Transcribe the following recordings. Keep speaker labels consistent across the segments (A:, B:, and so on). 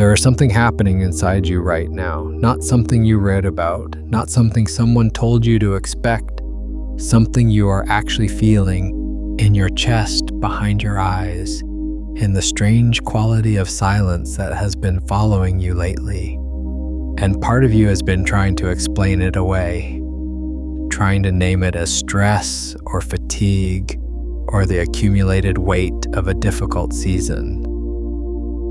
A: There is something happening inside you right now, not something you read about, not something someone told you to expect, something you are actually feeling in your chest, behind your eyes, in the strange quality of silence that has been following you lately. And part of you has been trying to explain it away, trying to name it as stress or fatigue or the accumulated weight of a difficult season.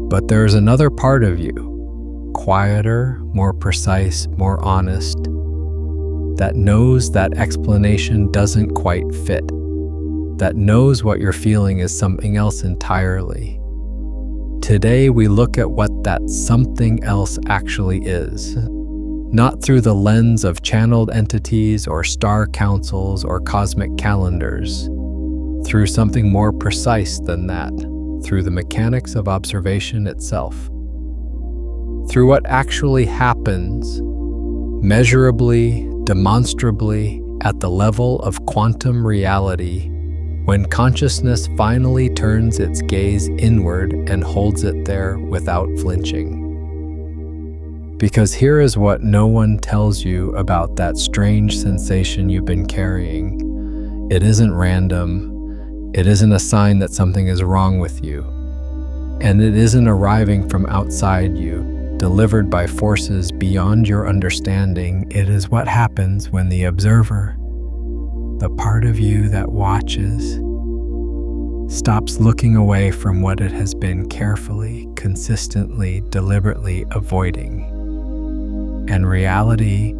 A: But there is another part of you, quieter, more precise, more honest, that knows that explanation doesn't quite fit, that knows what you're feeling is something else entirely. Today we look at what that something else actually is, not through the lens of channeled entities or star councils or cosmic calendars, through something more precise than that, through the mechanics of observation itself, through what actually happens, measurably, demonstrably, at the level of quantum reality, when consciousness finally turns its gaze inward and holds it there without flinching. Because here is what no one tells you about that strange sensation you've been carrying. It isn't random. It isn't a sign that something is wrong with you. And it isn't arriving from outside you, delivered by forces beyond your understanding. It is what happens when the observer, the part of you that watches, stops looking away from what it has been carefully, consistently, deliberately avoiding. And reality,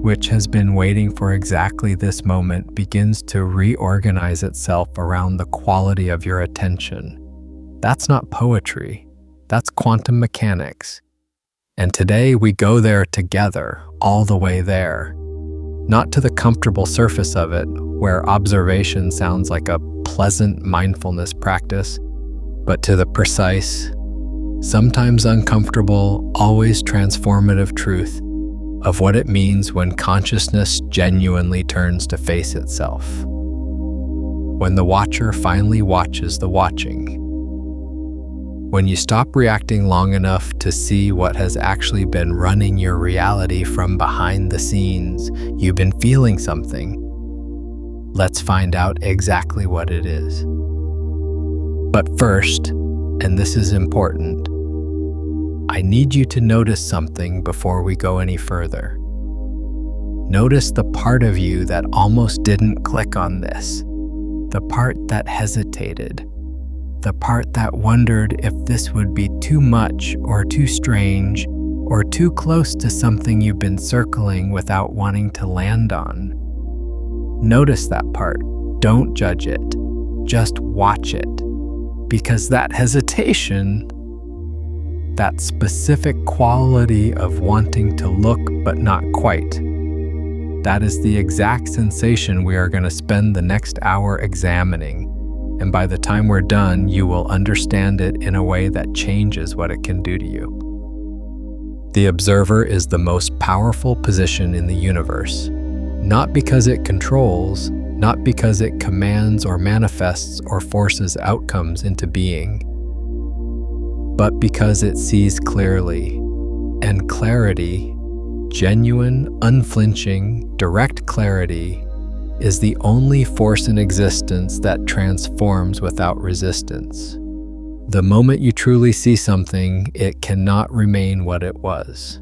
A: which has been waiting for exactly this moment, begins to reorganize itself around the quality of your attention. That's not poetry, that's quantum mechanics. And today we go there together, all the way there. Not to the comfortable surface of it, where observation sounds like a pleasant mindfulness practice, but to the precise, sometimes uncomfortable, always transformative truth of what it means when consciousness genuinely turns to face itself. When the watcher finally watches the watching. When you stop reacting long enough to see what has actually been running your reality from behind the scenes, you've been feeling something. Let's find out exactly what it is. But first, and this is important, I need you to notice something before we go any further. Notice the part of you that almost didn't click on this, the part that hesitated, the part that wondered if this would be too much or too strange or too close to something you've been circling without wanting to land on. Notice that part. Don't judge it. Just watch it. Because that hesitation, that specific quality of wanting to look but not quite, that is the exact sensation we are going to spend the next hour examining. And by the time we're done, you will understand it in a way that changes what it can do to you. The observer is the most powerful position in the universe, not because it controls, not because it commands or manifests or forces outcomes into being, but because it sees clearly. And clarity, genuine, unflinching, direct clarity, is the only force in existence that transforms without resistance. The moment you truly see something, it cannot remain what it was.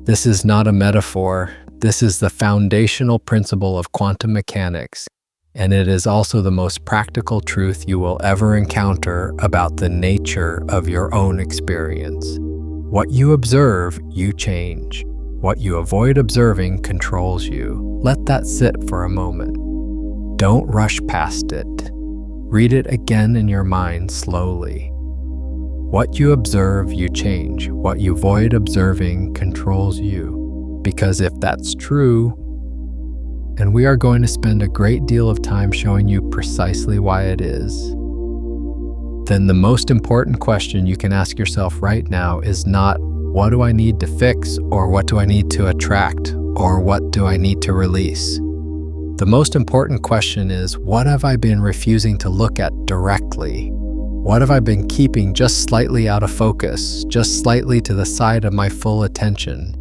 A: This is not a metaphor. This is the foundational principle of quantum mechanics, and it is also the most practical truth you will ever encounter about the nature of your own experience. What you observe, you change. What you avoid observing controls you. Let that sit for a moment. Don't rush past it. Read it again in your mind slowly. What you observe, you change. What you avoid observing controls you. Because if that's true, and we are going to spend a great deal of time showing you precisely why it is, then the most important question you can ask yourself right now is not, what do I need to fix, or what do I need to attract, or what do I need to release? The most important question is, what have I been refusing to look at directly? What have I been keeping just slightly out of focus, just slightly to the side of my full attention?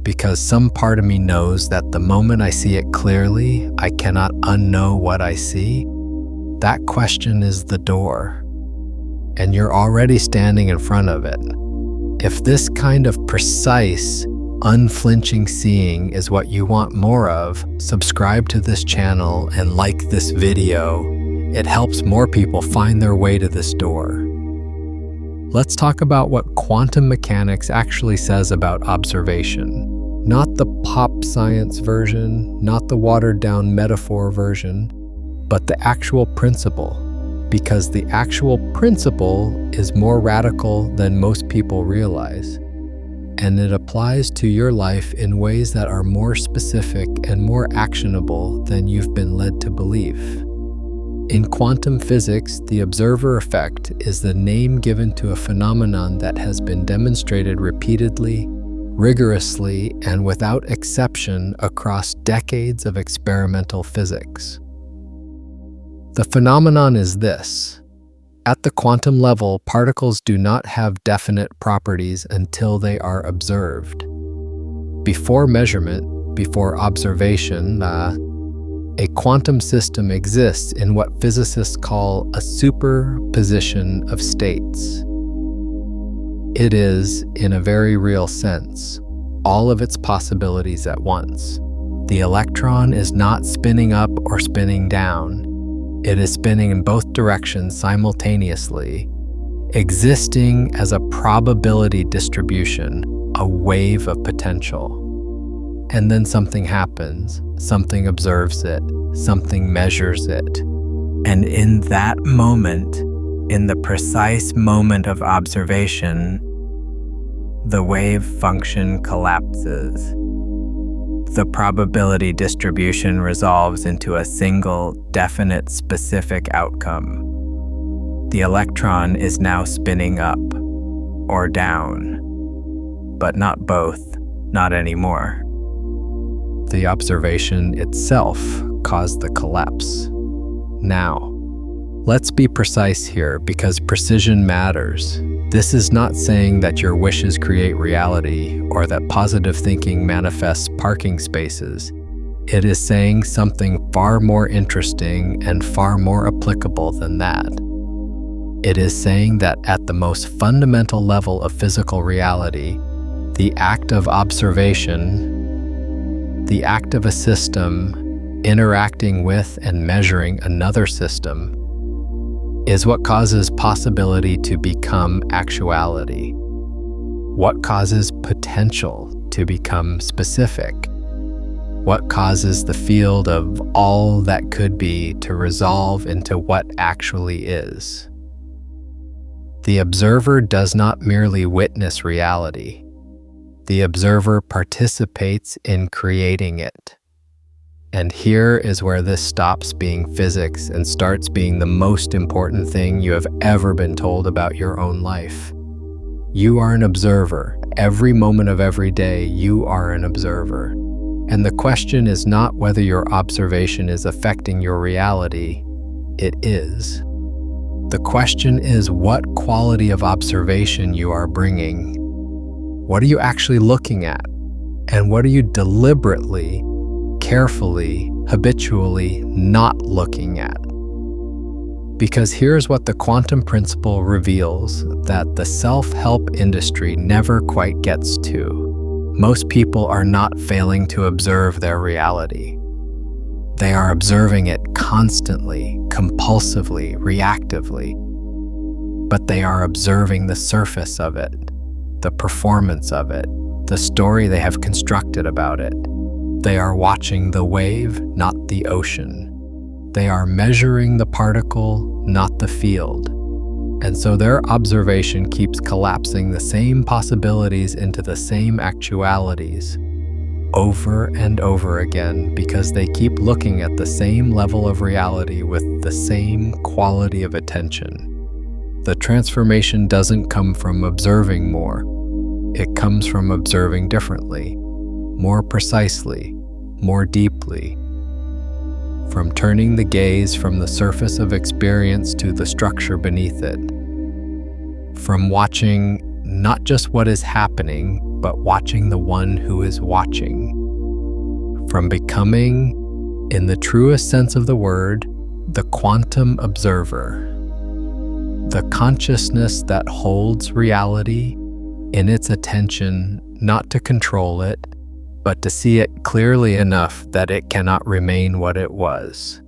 A: Because some part of me knows that the moment I see it clearly, I cannot unknow what I see. That question is the door, and you're already standing in front of it. If this kind of precise, unflinching seeing is what you want more of, subscribe to this channel and like this video. It helps more people find their way to this door. Let's talk about what quantum mechanics actually says about observation. Not the pop science version, not the watered-down metaphor version, but the actual principle. Because the actual principle is more radical than most people realize. And it applies to your life in ways that are more specific and more actionable than you've been led to believe. In quantum physics, the observer effect is the name given to a phenomenon that has been demonstrated repeatedly, rigorously, and without exception across decades of experimental physics. The phenomenon is this. At the quantum level, particles do not have definite properties until they are observed. Before measurement, before observation, a quantum system exists in what physicists call a superposition of states. It is, in a very real sense, all of its possibilities at once. The electron is not spinning up or spinning down. It is spinning in both directions simultaneously, existing as a probability distribution, a wave of potential. And then something happens, something observes it, something measures it. And in that moment, in the precise moment of observation, the wave function collapses. The probability distribution resolves into a single, definite, specific outcome. The electron is now spinning up or down, but not both, not anymore. The observation itself caused the collapse. Now, let's be precise here because precision matters. This is not saying that your wishes create reality or that positive thinking manifests parking spaces. It is saying something far more interesting and far more applicable than that. It is saying that at the most fundamental level of physical reality, the act of observation, the act of a system interacting with and measuring another system, is what causes possibility to become actuality. What causes potential to become specific? What causes the field of all that could be to resolve into what actually is? The observer does not merely witness reality. The observer participates in creating it. And here is where this stops being physics and starts being the most important thing you have ever been told about your own life. You are an observer. Every moment of every day, you are an observer. And the question is not whether your observation is affecting your reality. It is. The question is what quality of observation you are bringing. What are you actually looking at? And what are you deliberately, carefully, habitually not looking at? Because here's what the quantum principle reveals that the self-help industry never quite gets to. Most people are not failing to observe their reality. They are observing it constantly, compulsively, reactively. But they are observing the surface of it, the performance of it, the story they have constructed about it. They are watching the wave, not the ocean. They are measuring the particle, not the field. And so their observation keeps collapsing the same possibilities into the same actualities over and over again because they keep looking at the same level of reality with the same quality of attention. The transformation doesn't come from observing more. It comes from observing differently, more precisely, more deeply. From turning the gaze from the surface of experience to the structure beneath it, from watching not just what is happening, but watching the one who is watching. From becoming, in the truest sense of the word, the quantum observer. The consciousness that holds reality in its attention, not to control it, but to see it clearly enough that it cannot remain what it was.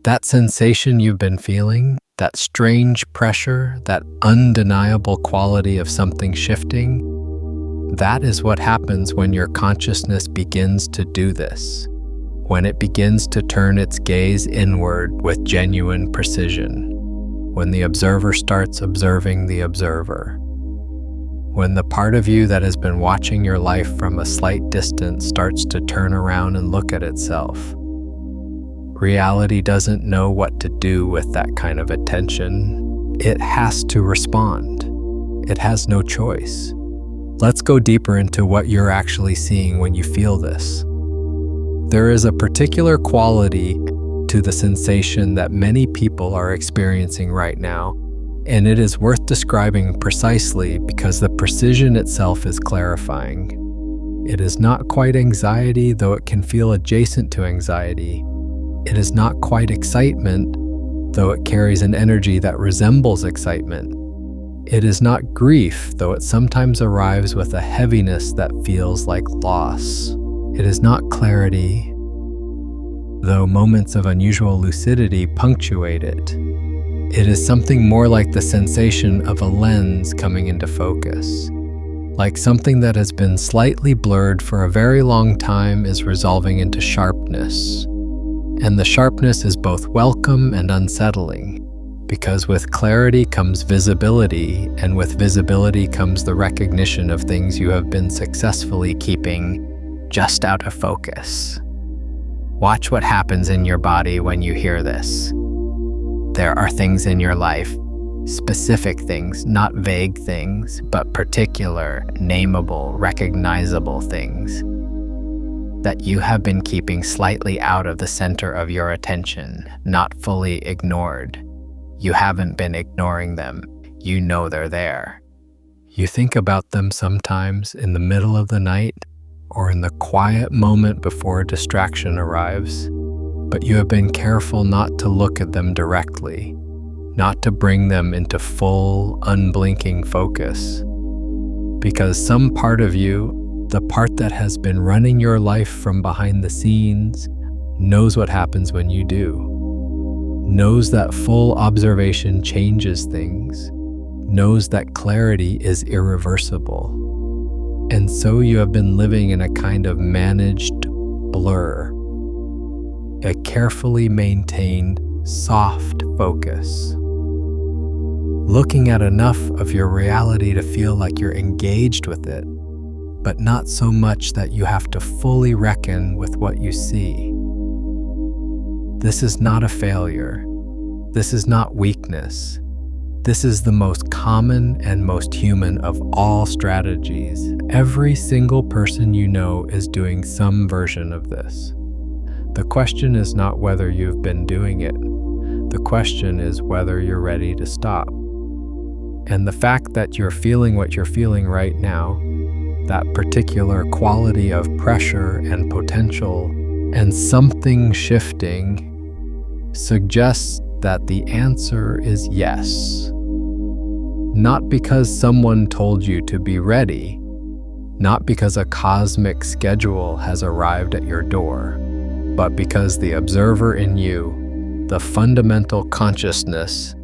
A: That sensation you've been feeling, that strange pressure, that undeniable quality of something shifting, that is what happens when your consciousness begins to do this, when it begins to turn its gaze inward with genuine precision, when the observer starts observing the observer, when the part of you that has been watching your life from a slight distance starts to turn around and look at itself. Reality doesn't know what to do with that kind of attention. It has to respond. It has no choice. Let's go deeper into what you're actually seeing when you feel this. There is a particular quality to the sensation that many people are experiencing right now, and it is worth describing precisely because the precision itself is clarifying. It is not quite anxiety, though it can feel adjacent to anxiety. It is not quite excitement, though it carries an energy that resembles excitement. It is not grief, though it sometimes arrives with a heaviness that feels like loss. It is not clarity, though moments of unusual lucidity punctuate it. It is something more like the sensation of a lens coming into focus, like something that has been slightly blurred for a very long time is resolving into sharpness. And the sharpness is both welcome and unsettling, because with clarity comes visibility, and with visibility comes the recognition of things you have been successfully keeping just out of focus. Watch what happens in your body when you hear this. There are things in your life, specific things, not vague things, but particular, nameable, recognizable things that you have been keeping slightly out of the center of your attention, not fully ignored. You haven't been ignoring them. You know they're there. You think about them sometimes in the middle of the night or in the quiet moment before a distraction arrives, but you have been careful not to look at them directly, not to bring them into full, unblinking focus. Because some part of you, the part that has been running your life from behind the scenes, knows what happens when you do, knows that full observation changes things, knows that clarity is irreversible. And so you have been living in a kind of managed blur, a carefully maintained, soft focus, looking at enough of your reality to feel like you're engaged with it, but not so much that you have to fully reckon with what you see. This is not a failure. This is not weakness. This is the most common and most human of all strategies. Every single person you know is doing some version of this. The question is not whether you've been doing it. The question is whether you're ready to stop. And the fact that you're feeling what you're feeling right now, that particular quality of pressure and potential and something shifting, suggests that the answer is yes. Not because someone told you to be ready, not because a cosmic schedule has arrived at your door, but because the observer in you, the fundamental consciousness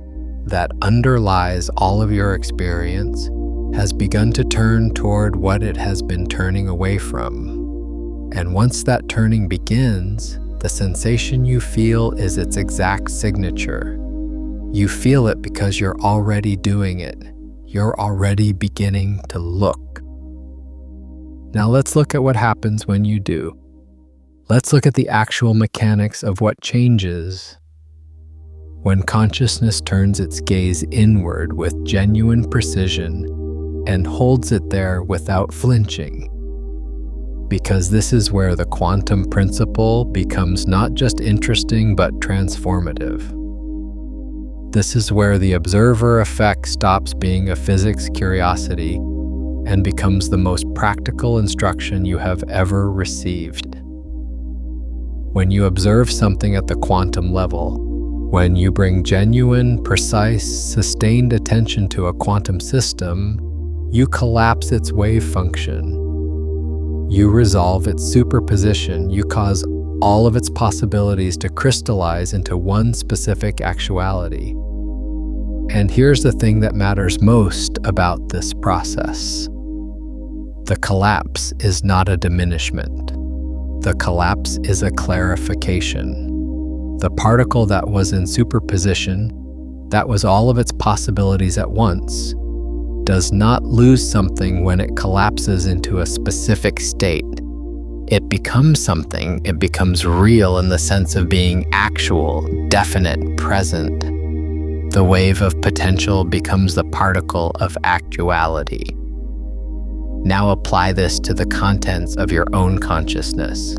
A: that underlies all of your experience, has begun to turn toward what it has been turning away from. And once that turning begins, the sensation you feel is its exact signature. You feel it because you're already doing it. You're already beginning to look. Now let's look at what happens when you do. Let's look at the actual mechanics of what changes when consciousness turns its gaze inward with genuine precision and holds it there without flinching. Because this is where the quantum principle becomes not just interesting but transformative. This is where the observer effect stops being a physics curiosity and becomes the most practical instruction you have ever received. When you observe something at the quantum level, when you bring genuine, precise, sustained attention to a quantum system, you collapse its wave function. You resolve its superposition. You cause all of its possibilities to crystallize into one specific actuality. And here's the thing that matters most about this process. The collapse is not a diminishment. The collapse is a clarification. The particle that was in superposition, that was all of its possibilities at once, does not lose something when it collapses into a specific state. It becomes something. It becomes real in the sense of being actual, definite, present. The wave of potential becomes the particle of actuality. Now apply this to the contents of your own consciousness.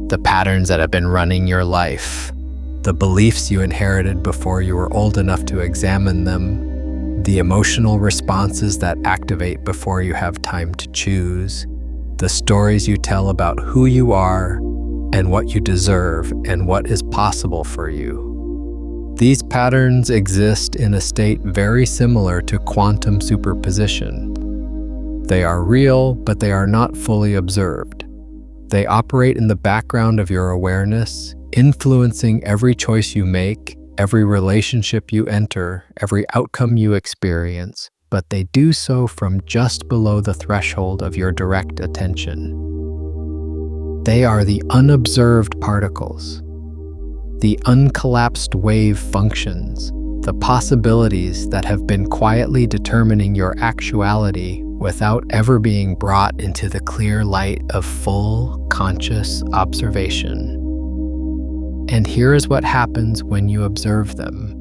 A: The patterns that have been running your life, the beliefs you inherited before you were old enough to examine them, the emotional responses that activate before you have time to choose, the stories you tell about who you are and what you deserve and what is possible for you. These patterns exist in a state very similar to quantum superposition. They are real, but they are not fully observed. They operate in the background of your awareness, influencing every choice you make, every relationship you enter, every outcome you experience, but they do so from just below the threshold of your direct attention. They are the unobserved particles, the uncollapsed wave functions, the possibilities that have been quietly determining your actuality without ever being brought into the clear light of full, conscious observation. And here is what happens when you observe them.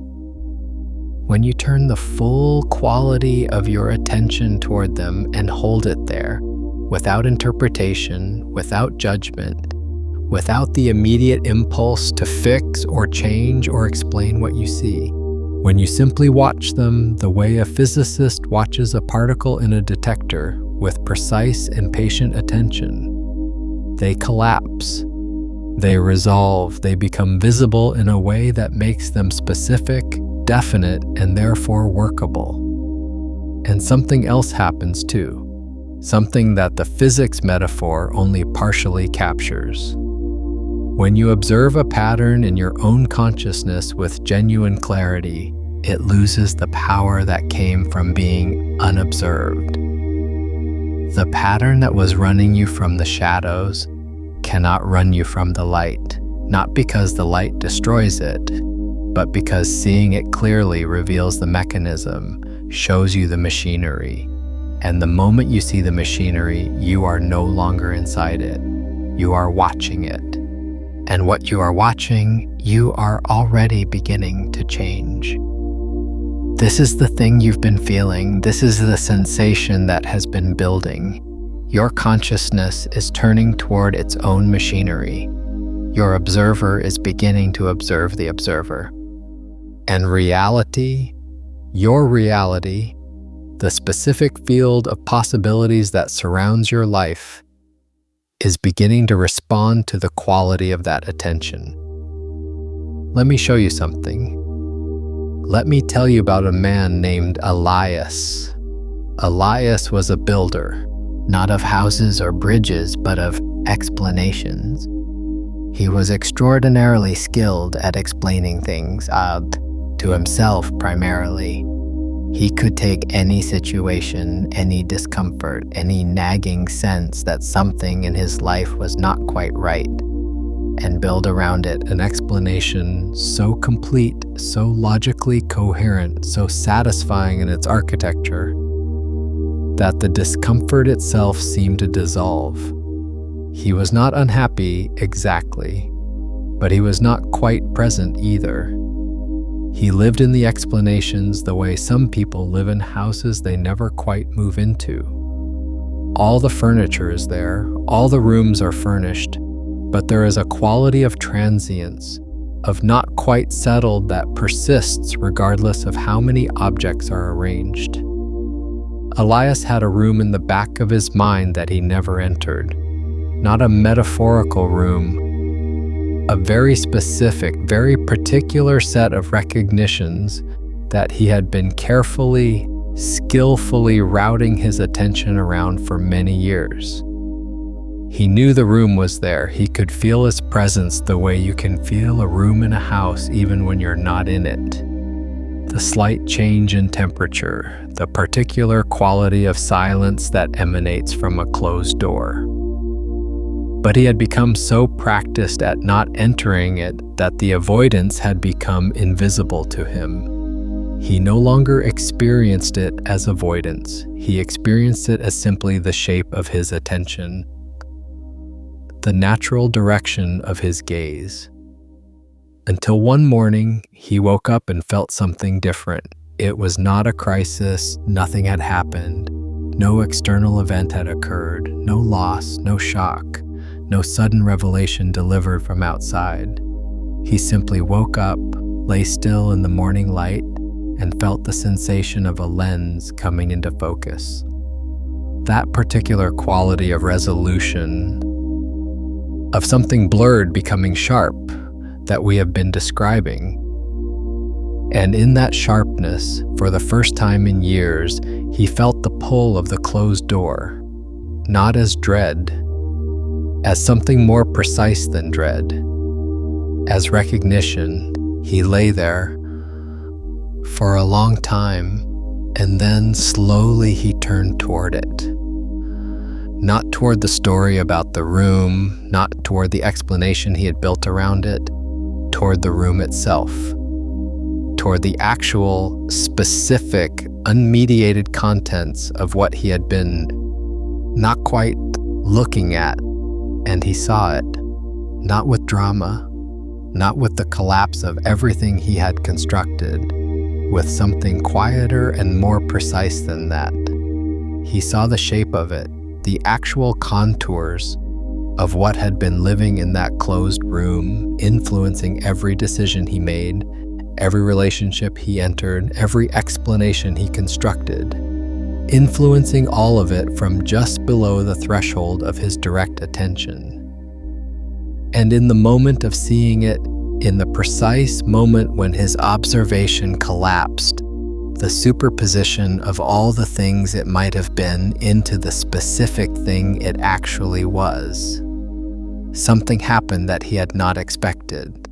A: When you turn the full quality of your attention toward them and hold it there, without interpretation, without judgment, without the immediate impulse to fix or change or explain what you see. When you simply watch them the way a physicist watches a particle in a detector with precise and patient attention, they collapse. They resolve. They become visible in a way that makes them specific, definite, and therefore workable. And something else happens too, something that the physics metaphor only partially captures. When you observe a pattern in your own consciousness with genuine clarity, it loses the power that came from being unobserved. The pattern that was running you from the shadows cannot run you from the light, not because the light destroys it, but because seeing it clearly reveals the mechanism, shows you the machinery. And the moment you see the machinery, you are no longer inside it. You are watching it. And what you are watching, you are already beginning to change. This is the thing you've been feeling. This is the sensation that has been building. Your consciousness is turning toward its own machinery. Your observer is beginning to observe the observer. And reality, your reality, the specific field of possibilities that surrounds your life, is beginning to respond to the quality of that attention. Let me show you something. Let me tell you about a man named Elias. Elias was a builder, not of houses or bridges, but of explanations. He was extraordinarily skilled at explaining things, to himself primarily. He could take any situation, any discomfort, any nagging sense that something in his life was not quite right, and build around it an explanation so complete, so logically coherent, so satisfying in its architecture, that the discomfort itself seemed to dissolve. He was not unhappy exactly, but he was not quite present either. He lived in the explanations the way some people live in houses they never quite move into. All the furniture is there, all the rooms are furnished, but there is a quality of transience, of not quite settled that persists regardless of how many objects are arranged. Elias had a room in the back of his mind that he never entered. Not a metaphorical room, a very specific, very particular set of recognitions that he had been carefully, skillfully routing his attention around for many years. He knew the room was there. He could feel its presence the way you can feel a room in a house even when you're not in it. The slight change in temperature, the particular quality of silence that emanates from a closed door. But he had become so practiced at not entering it that the avoidance had become invisible to him. He no longer experienced it as avoidance. He experienced it as simply the shape of his attention, the natural direction of his gaze. Until one morning, he woke up and felt something different. It was not a crisis, nothing had happened, no external event had occurred, no loss, no shock, no sudden revelation delivered from outside. He simply woke up, lay still in the morning light, and felt the sensation of a lens coming into focus. That particular quality of resolution, of something blurred becoming sharp, that we have been describing. And in that sharpness, for the first time in years, he felt the pull of the closed door, not as dread, as something more precise than dread, as recognition. He lay there for a long time, and then slowly he turned toward it. Not toward the story about the room, not toward the explanation he had built around it, toward the room itself, toward the actual, specific, unmediated contents of what he had been not quite looking at, and he saw it, not with drama, not with the collapse of everything he had constructed, with something quieter and more precise than that. He saw the shape of it, the actual contours of what had been living in that closed room, influencing every decision he made, every relationship he entered, every explanation he constructed, influencing all of it from just below the threshold of his direct attention. And in the moment of seeing it, in the precise moment when his observation collapsed, the superposition of all the things it might have been into the specific thing it actually was. Something happened that he had not expected.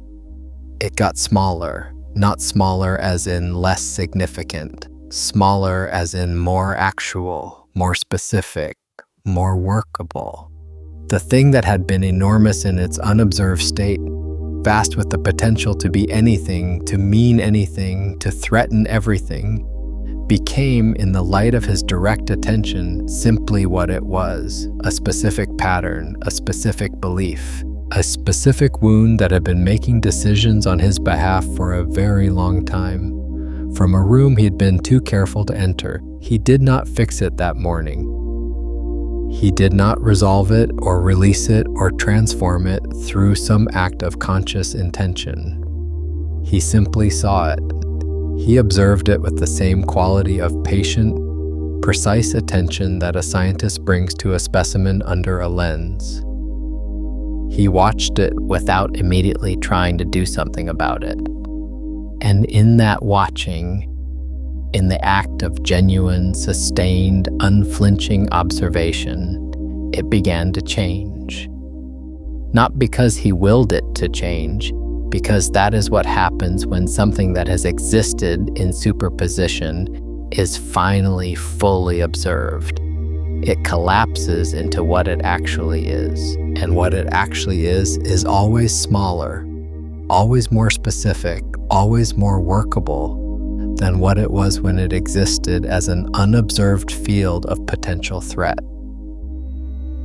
A: It got smaller, not smaller as in less significant, smaller as in more actual, more specific, more workable. The thing that had been enormous in its unobserved state, vast with the potential to be anything, to mean anything, to threaten everything, became, in the light of his direct attention, simply what it was, a specific pattern, a specific belief, a specific wound that had been making decisions on his behalf for a very long time. From a room he had been too careful to enter, he did not fix it that morning. He did not resolve it or release it or transform it through some act of conscious intention. He simply saw it. He observed it with the same quality of patient, precise attention that a scientist brings to a specimen under a lens. He watched it without immediately trying to do something about it. And in that watching, in the act of genuine, sustained, unflinching observation, it began to change. Not because he willed it to change, because that is what happens when something that has existed in superposition is finally fully observed. It collapses into what it actually is, and what it actually is always smaller, always more specific, always more workable than what it was when it existed as an unobserved field of potential threat.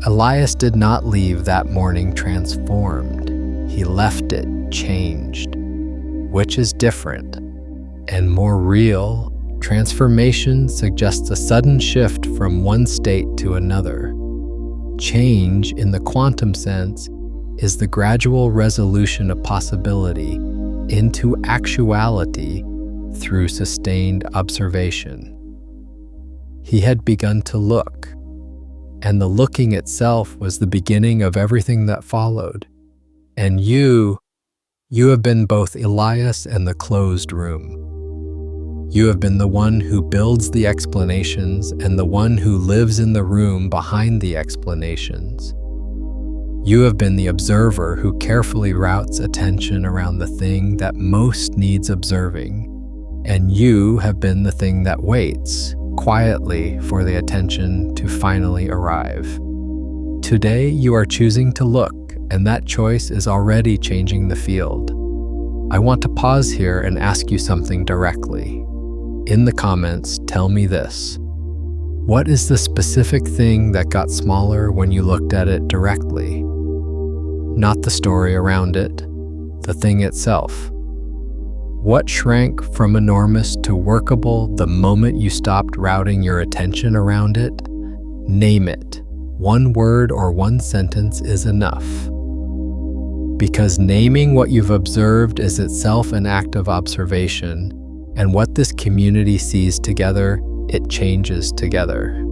A: Elias did not leave that morning transformed. He left it changed, which is different and more real. Transformation suggests a sudden shift from one state to another. Change, in the quantum sense, is the gradual resolution of possibility, into actuality through sustained observation. He had begun to look, and the looking itself was the beginning of everything that followed. And you have been both Elias and the closed room. You have been the one who builds the explanations and the one who lives in the room behind the explanations. You have been the observer who carefully routes attention around the thing that most needs observing, and you have been the thing that waits quietly for the attention to finally arrive. Today, you are choosing to look, and that choice is already changing the field. I want to pause here and ask you something directly. In the comments, tell me this. What is the specific thing that got smaller when you looked at it directly? Not the story around it, the thing itself. What shrank from enormous to workable the moment you stopped routing your attention around it? Name it. One word or one sentence is enough. Because naming what you've observed is itself an act of observation, and what this community sees together, it changes together.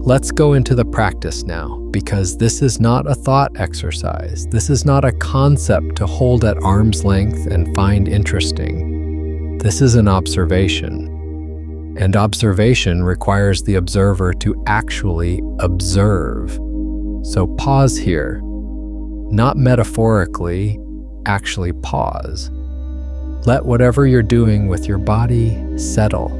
A: Let's go into the practice now, because this is not a thought exercise. This is not a concept to hold at arm's length and find interesting. This is an observation. And observation requires the observer to actually observe. So pause here. Not metaphorically, actually pause. Let whatever you're doing with your body settle.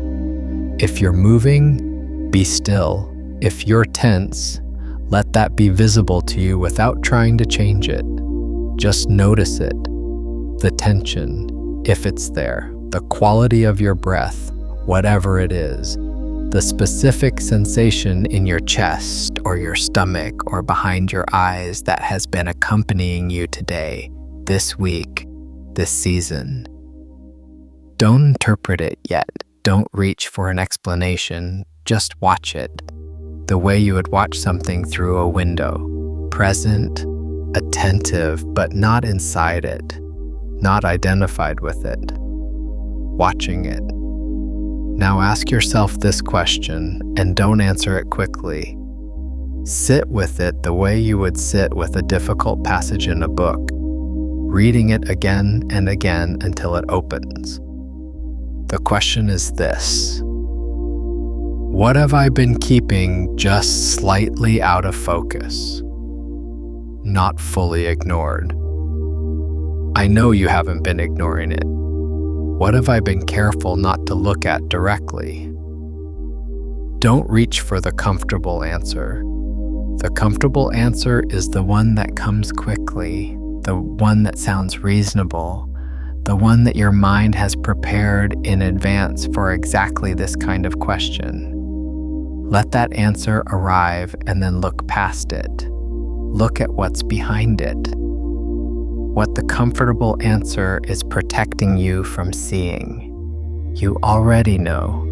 A: If you're moving, be still. If you're tense, let that be visible to you without trying to change it. Just notice it. The tension, if it's there, the quality of your breath, whatever it is, the specific sensation in your chest or your stomach or behind your eyes that has been accompanying you today, this week, this season. Don't interpret it yet. Don't reach for an explanation. Just watch it. The way you would watch something through a window. Present, attentive, but not inside it. Not identified with it. Watching it. Now ask yourself this question, and don't answer it quickly. Sit with it the way you would sit with a difficult passage in a book, reading it again and again until it opens. The question is this: what have I been keeping just slightly out of focus? Not fully ignored. I know you haven't been ignoring it. What have I been careful not to look at directly? Don't reach for the comfortable answer. The comfortable answer is the one that comes quickly, the one that sounds reasonable, the one that your mind has prepared in advance for exactly this kind of question. Let that answer arrive and then look past it. Look at what's behind it. What the comfortable answer is protecting you from seeing. You already know.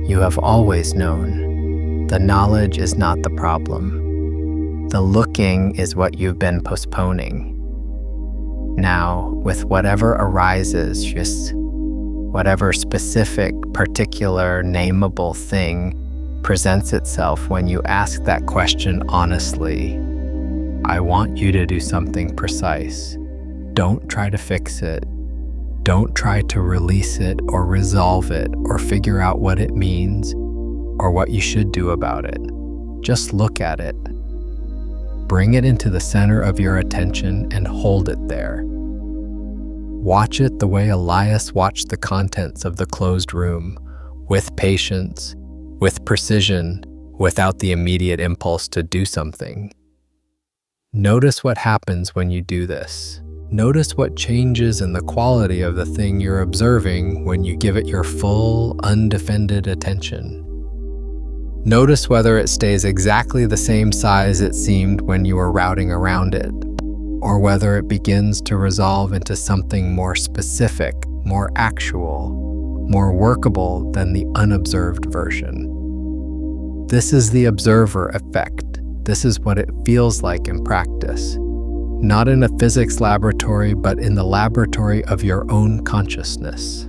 A: You have always known. The knowledge is not the problem. The looking is what you've been postponing. Now, with whatever arises, just whatever specific, particular, nameable thing presents itself when you ask that question honestly, I want you to do something precise. Don't try to fix it. Don't try to release it or resolve it or figure out what it means or what you should do about it. Just look at it. Bring it into the center of your attention and hold it there. Watch it the way Elias watched the contents of the closed room, with patience, with precision, without the immediate impulse to do something. Notice what happens when you do this. Notice what changes in the quality of the thing you're observing when you give it your full, undefended attention. Notice whether it stays exactly the same size it seemed when you were routing around it, or whether it begins to resolve into something more specific, more actual, more workable than the unobserved version. This is the observer effect. This is what it feels like in practice. not in a physics laboratory, but in the laboratory of your own consciousness.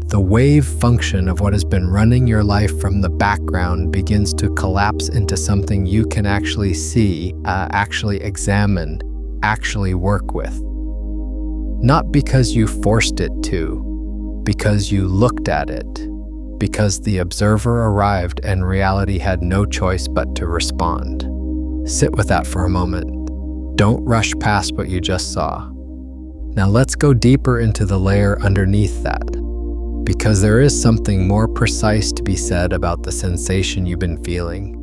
A: The wave function of what has been running your life from the background begins to collapse into something you can actually see, actually examine, actually work with. Not because you forced it to, because you looked at it, because the observer arrived and reality had no choice but to respond. Sit with that for a moment. Don't rush past what you just saw. Now let's go deeper into the layer underneath that, because there is something more precise to be said about the sensation you've been feeling,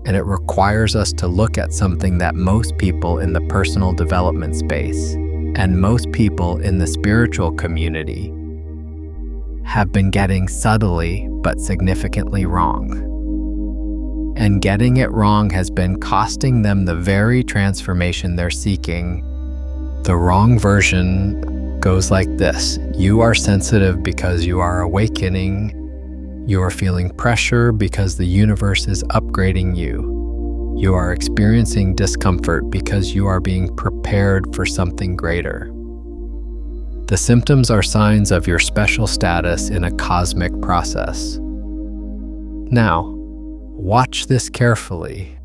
A: and it requires us to look at something that most people in the personal development space and most people in the spiritual community have been getting subtly but significantly wrong. And getting it wrong has been costing them the very transformation they're seeking. The wrong version goes like this. You are sensitive because you are awakening. You are feeling pressure because the universe is upgrading you. You are experiencing discomfort because you are being prepared for something greater. The symptoms are signs of your special status in a cosmic process. Now, watch this carefully,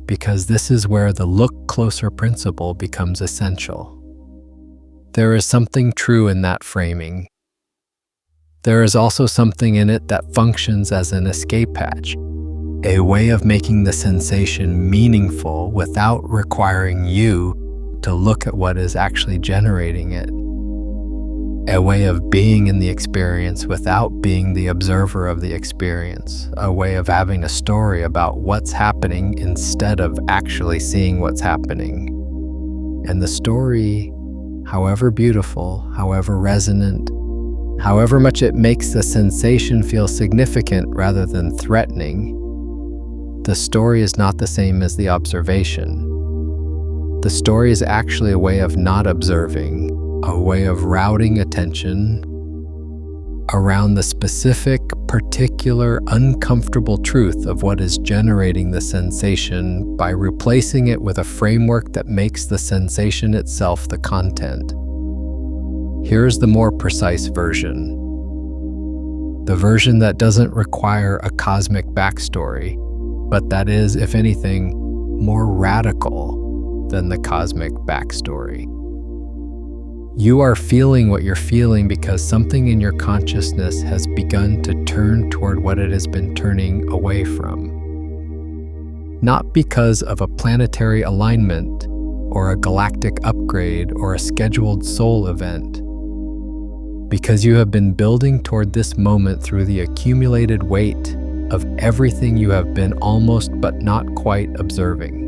A: because this is where the look closer principle becomes essential. There is something true in that framing. There is also something in it that functions as an escape hatch, a way of making the sensation meaningful without requiring you to look at what is actually generating it. A way of being in the experience without being the observer of the experience. A way of having a story about what's happening instead of actually seeing what's happening. And the story, however beautiful, however resonant, however much it makes the sensation feel significant rather than threatening, the story is not the same as the observation. The story is actually a way of not observing, a way of routing attention around the specific, particular, uncomfortable truth of what is generating the sensation by replacing it with a framework that makes the sensation itself the content. Here's the more precise version. The version that doesn't require a cosmic backstory, but that is, if anything, more radical than the cosmic backstory. You are feeling what you're feeling because something in your consciousness has begun to turn toward what it has been turning away from. Not because of a planetary alignment or a galactic upgrade or a scheduled soul event, because you have been building toward this moment through the accumulated weight of everything you have been almost but not quite observing.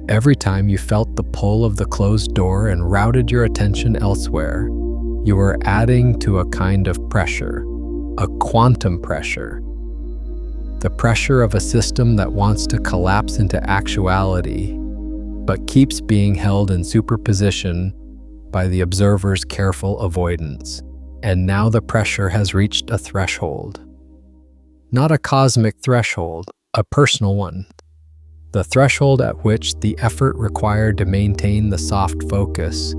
A: Every time you felt the pull of the closed door and routed your attention elsewhere, you were adding to a kind of pressure, a quantum pressure. The pressure of a system that wants to collapse into actuality, but keeps being held in superposition by the observer's careful avoidance. And now the pressure has reached a threshold. Not a cosmic threshold, a personal one. The threshold at which the effort required to maintain the soft focus,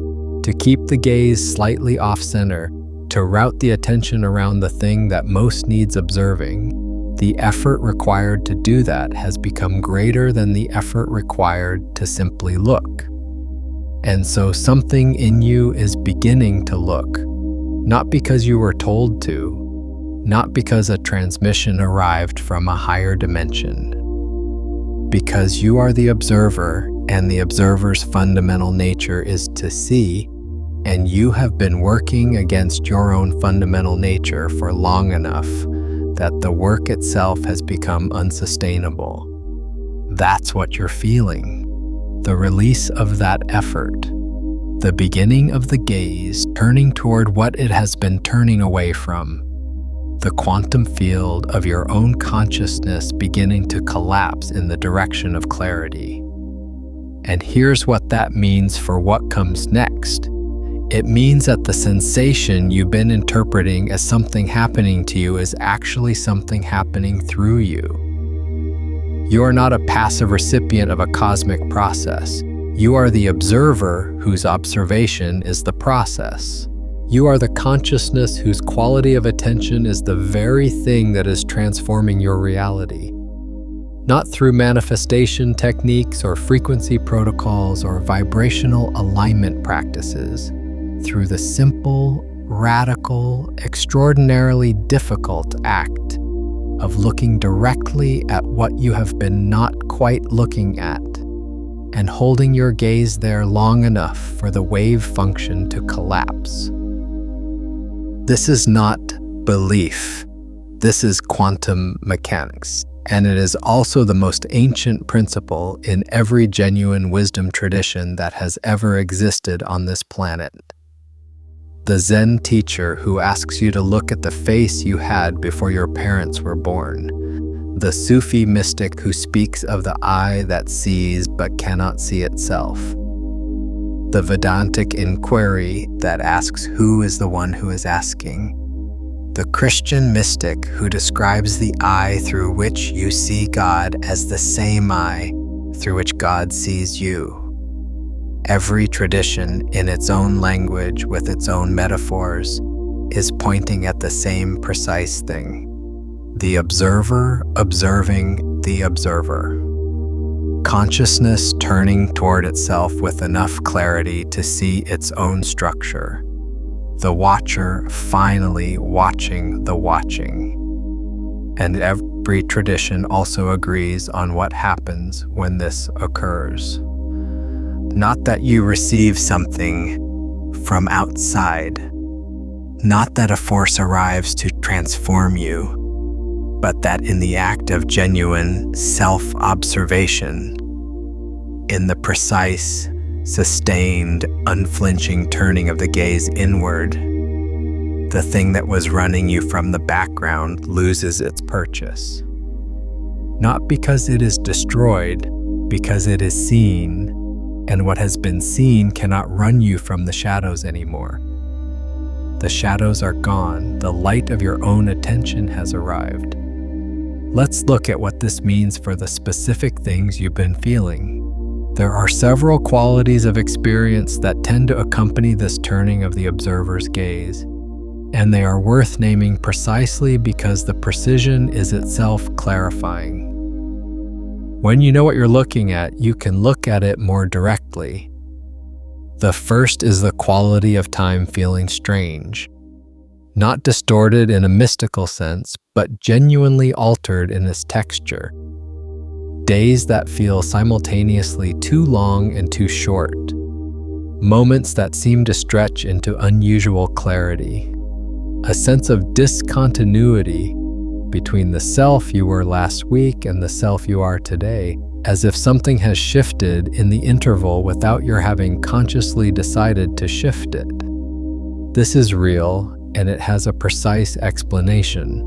A: to keep the gaze slightly off-center, to route the attention around the thing that most needs observing, the effort required to do that has become greater than the effort required to simply look. And so something in you is beginning to look, not because you were told to, not because a transmission arrived from a higher dimension, because you are the observer, and the observer's fundamental nature is to see, and you have been working against your own fundamental nature for long enough that the work itself has become unsustainable. That's what you're feeling. The release of that effort. The beginning of the gaze turning toward what it has been turning away from. The quantum field of your own consciousness beginning to collapse in the direction of clarity. And here's what that means for what comes next. It means that the sensation you've been interpreting as something happening to you is actually something happening through you. You are not a passive recipient of a cosmic process. You are the observer whose observation is the process. You are the consciousness whose quality of attention is the very thing that is transforming your reality. Not through manifestation techniques or frequency protocols or vibrational alignment practices, through the simple, radical, extraordinarily difficult act of looking directly at what you have been not quite looking at and holding your gaze there long enough for the wave function to collapse. This is not belief. This is quantum mechanics, and it is also the most ancient principle in every genuine wisdom tradition that has ever existed on this planet. The Zen teacher who asks you to look at the face you had before your parents were born. The Sufi mystic who speaks of the eye that sees but cannot see itself. The Vedantic inquiry that asks who is the one who is asking. The Christian mystic who describes the eye through which you see God as the same eye through which God sees you. Every tradition, in its own language with its own metaphors, is pointing at the same precise thing. The observer observing the observer. Consciousness turning toward itself with enough clarity to see its own structure. The watcher finally watching the watching. And every tradition also agrees on what happens when this occurs. Not that you receive something from outside, not that a force arrives to transform you, but that in the act of genuine self-observation, in the precise, sustained, unflinching turning of the gaze inward, the thing that was running you from the background loses its purchase. Not because it is destroyed, because it is seen, and what has been seen cannot run you from the shadows anymore. The shadows are gone, the light of your own attention has arrived. Let's look at what this means for the specific things you've been feeling. There are several qualities of experience that tend to accompany this turning of the observer's gaze, and they are worth naming precisely because the precision is itself clarifying. When you know what you're looking at, you can look at it more directly. The first is the quality of time feeling strange. Not distorted in a mystical sense, but genuinely altered in its texture. Days that feel simultaneously too long and too short. Moments that seem to stretch into unusual clarity. A sense of discontinuity between the self you were last week and the self you are today, as if something has shifted in the interval without your having consciously decided to shift it. This is real, and it has a precise explanation.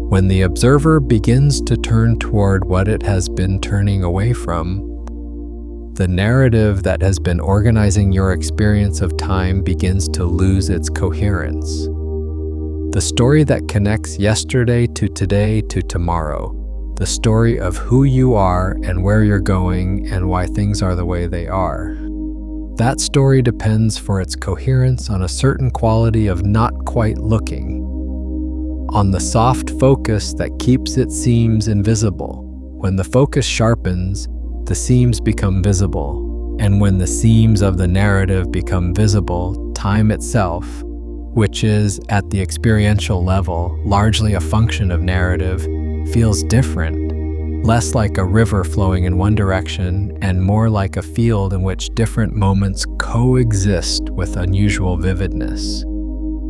A: When the observer begins to turn toward what it has been turning away from, the narrative that has been organizing your experience of time begins to lose its coherence. The story that connects yesterday to today to tomorrow, the story of who you are and where you're going and why things are the way they are. That story depends for its coherence on a certain quality of not quite looking, on the soft focus that keeps its seams invisible. When the focus sharpens, the seams become visible, and when the seams of the narrative become visible, time itself, which is, at the experiential level, largely a function of narrative, feels different. Less like a river flowing in one direction and more like a field in which different moments coexist with unusual vividness.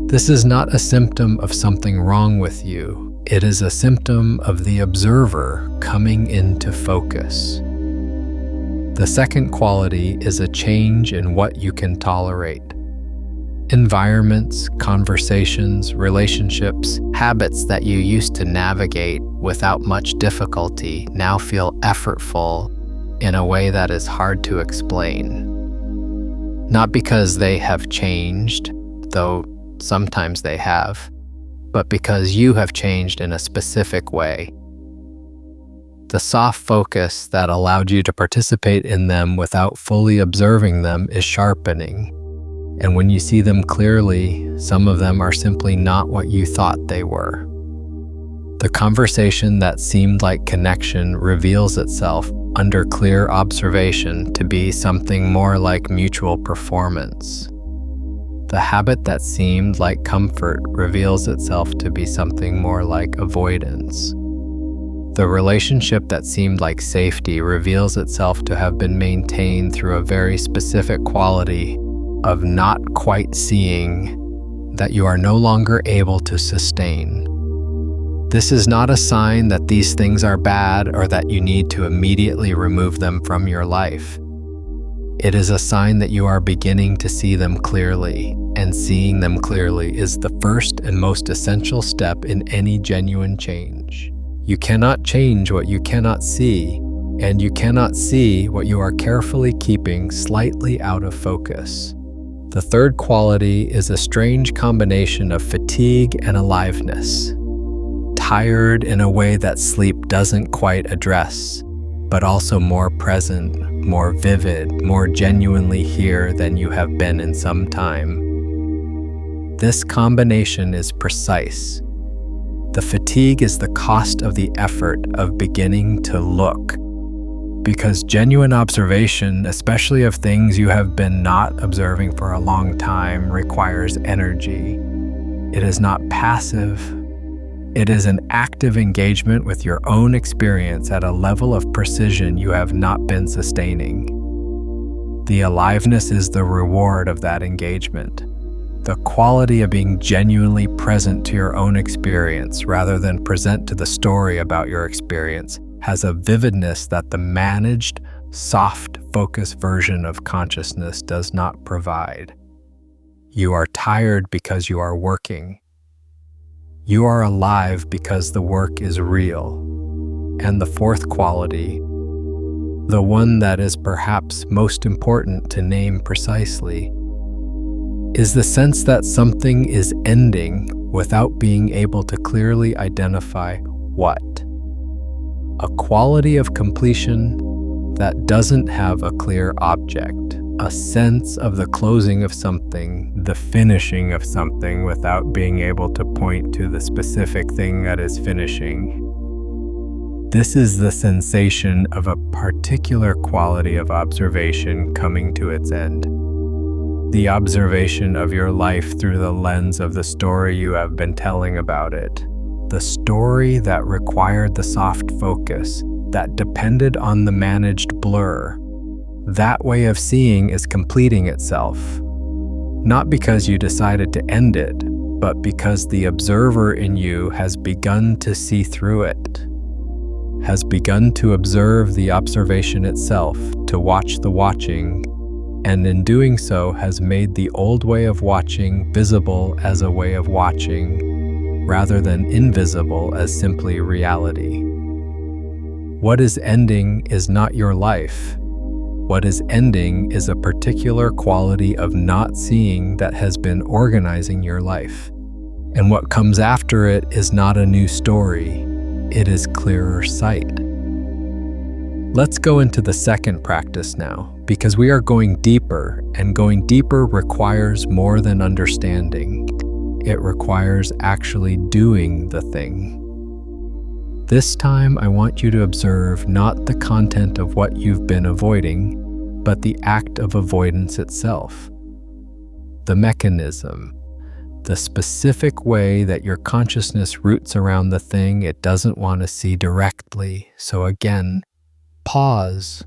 A: This is not a symptom of something wrong with you. It is a symptom of the observer coming into focus. The second quality is a change in what you can tolerate. Environments, conversations, relationships, habits that you used to navigate without much difficulty now feel effortful in a way that is hard to explain. Not because they have changed, though sometimes they have, but because you have changed in a specific way. The soft focus that allowed you to participate in them without fully observing them is sharpening. And when you see them clearly, some of them are simply not what you thought they were. The conversation that seemed like connection reveals itself under clear observation to be something more like mutual performance. The habit that seemed like comfort reveals itself to be something more like avoidance. The relationship that seemed like safety reveals itself to have been maintained through a very specific quality of not quite seeing that you are no longer able to sustain. This is not a sign that these things are bad or that you need to immediately remove them from your life. It is a sign that you are beginning to see them clearly, and seeing them clearly is the first and most essential step in any genuine change. You cannot change what you cannot see, and you cannot see what you are carefully keeping slightly out of focus. The third quality is a strange combination of fatigue and aliveness. Tired in a way that sleep doesn't quite address, but also more present, more vivid, more genuinely here than you have been in some time. This combination is precise. The fatigue is the cost of the effort of beginning to look, because genuine observation, especially of things you have been not observing for a long time, requires energy. It is not passive. It is an active engagement with your own experience at a level of precision you have not been sustaining. The aliveness is the reward of that engagement. The quality of being genuinely present to your own experience rather than present to the story about your experience has a vividness that the managed, soft, focused version of consciousness does not provide. You are tired because you are working. You are alive because the work is real. And the fourth quality, the one that is perhaps most important to name precisely, is the sense that something is ending without being able to clearly identify what. A quality of completion that doesn't have a clear object. A sense of the closing of something, the finishing of something without being able to point to the specific thing that is finishing. This is the sensation of a particular quality of observation coming to its end. The observation of your life through the lens of the story you have been telling about it. The story that required the soft focus, that depended on the managed blur. That way of seeing is completing itself, not because you decided to end it, but because the observer in you has begun to see through it, has begun to observe the observation itself, to watch the watching, and in doing so has made the old way of watching visible as a way of watching, rather than invisible as simply reality. What is ending is not your life. What is ending is a particular quality of not seeing that has been organizing your life. And what comes after it is not a new story, it is clearer sight. Let's go into the second practice now, because we are going deeper, and going deeper requires more than understanding. It requires actually doing the thing. This time, I want you to observe not the content of what you've been avoiding, but the act of avoidance itself. The mechanism, the specific way that your consciousness roots around the thing it doesn't want to see directly. So again, pause,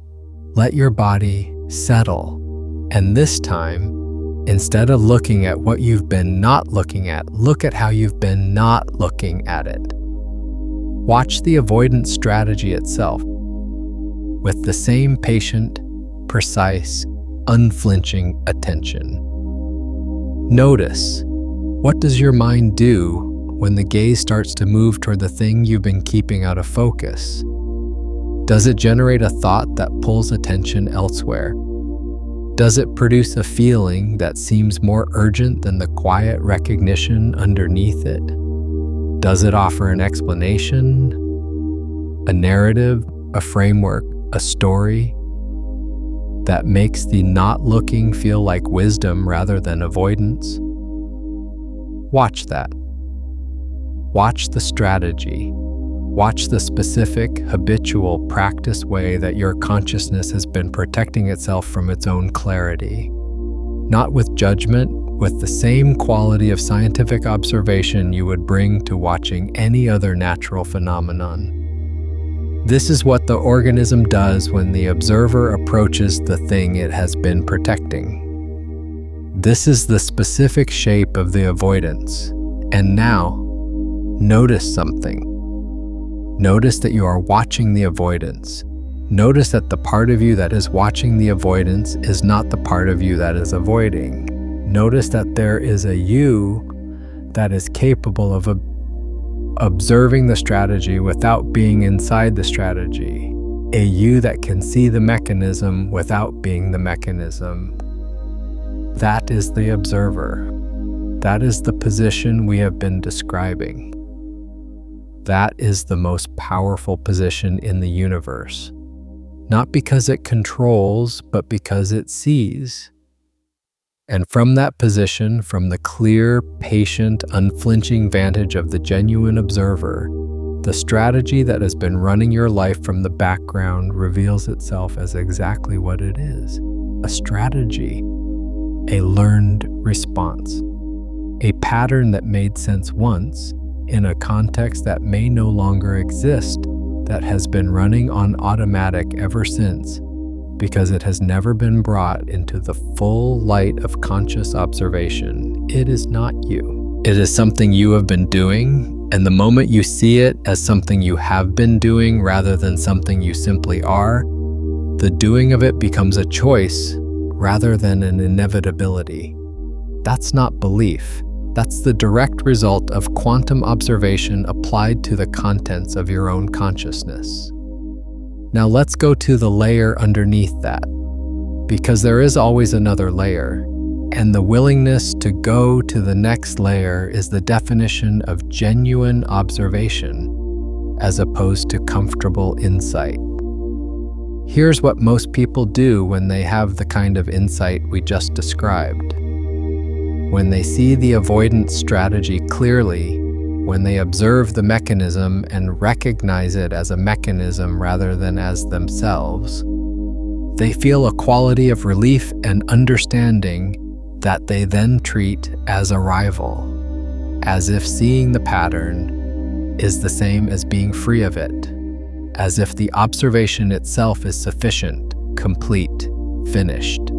A: let your body settle, and this time, instead of looking at what you've been not looking at, look at how you've been not looking at it. Watch the avoidance strategy itself with the same patient, precise, unflinching attention. Notice, what does your mind do when the gaze starts to move toward the thing you've been keeping out of focus? Does it generate a thought that pulls attention elsewhere? Does it produce a feeling that seems more urgent than the quiet recognition underneath it? Does it offer an explanation, a narrative, a framework, a story that makes the not looking feel like wisdom rather than avoidance. Watch that. Watch the strategy. Watch the specific, habitual practice way that your consciousness has been protecting itself from its own clarity. Not with judgment, with the same quality of scientific observation you would bring to watching any other natural phenomenon. This is what the organism does when the observer approaches the thing it has been protecting. This is the specific shape of the avoidance. And now, notice something. Notice that you are watching the avoidance. Notice that the part of you that is watching the avoidance is not the part of you that is avoiding. Notice that there is a you that is capable of observing the strategy without being inside the strategy. A you that can see the mechanism without being the mechanism. That is the observer. That is the position we have been describing. That is the most powerful position in the universe. Not because it controls, but because it sees. And from that position, from the clear, patient, unflinching vantage of the genuine observer, the strategy that has been running your life from the background reveals itself as exactly what it is: a strategy, a learned response, a pattern that made sense once in a context that may no longer exist, that has been running on automatic ever since, because it has never been brought into the full light of conscious observation. It is not you. It is something you have been doing, and the moment you see it as something you have been doing rather than something you simply are, the doing of it becomes a choice rather than an inevitability. That's not belief. That's the direct result of quantum observation applied to the contents of your own consciousness. Now let's go to the layer underneath that, because there is always another layer, and the willingness to go to the next layer is the definition of genuine observation, as opposed to comfortable insight. Here's what most people do when they have the kind of insight we just described. When they see the avoidance strategy clearly, when they observe the mechanism and recognize it as a mechanism rather than as themselves, they feel a quality of relief and understanding that they then treat as a rival, as if seeing the pattern is the same as being free of it, as if the observation itself is sufficient, complete, finished.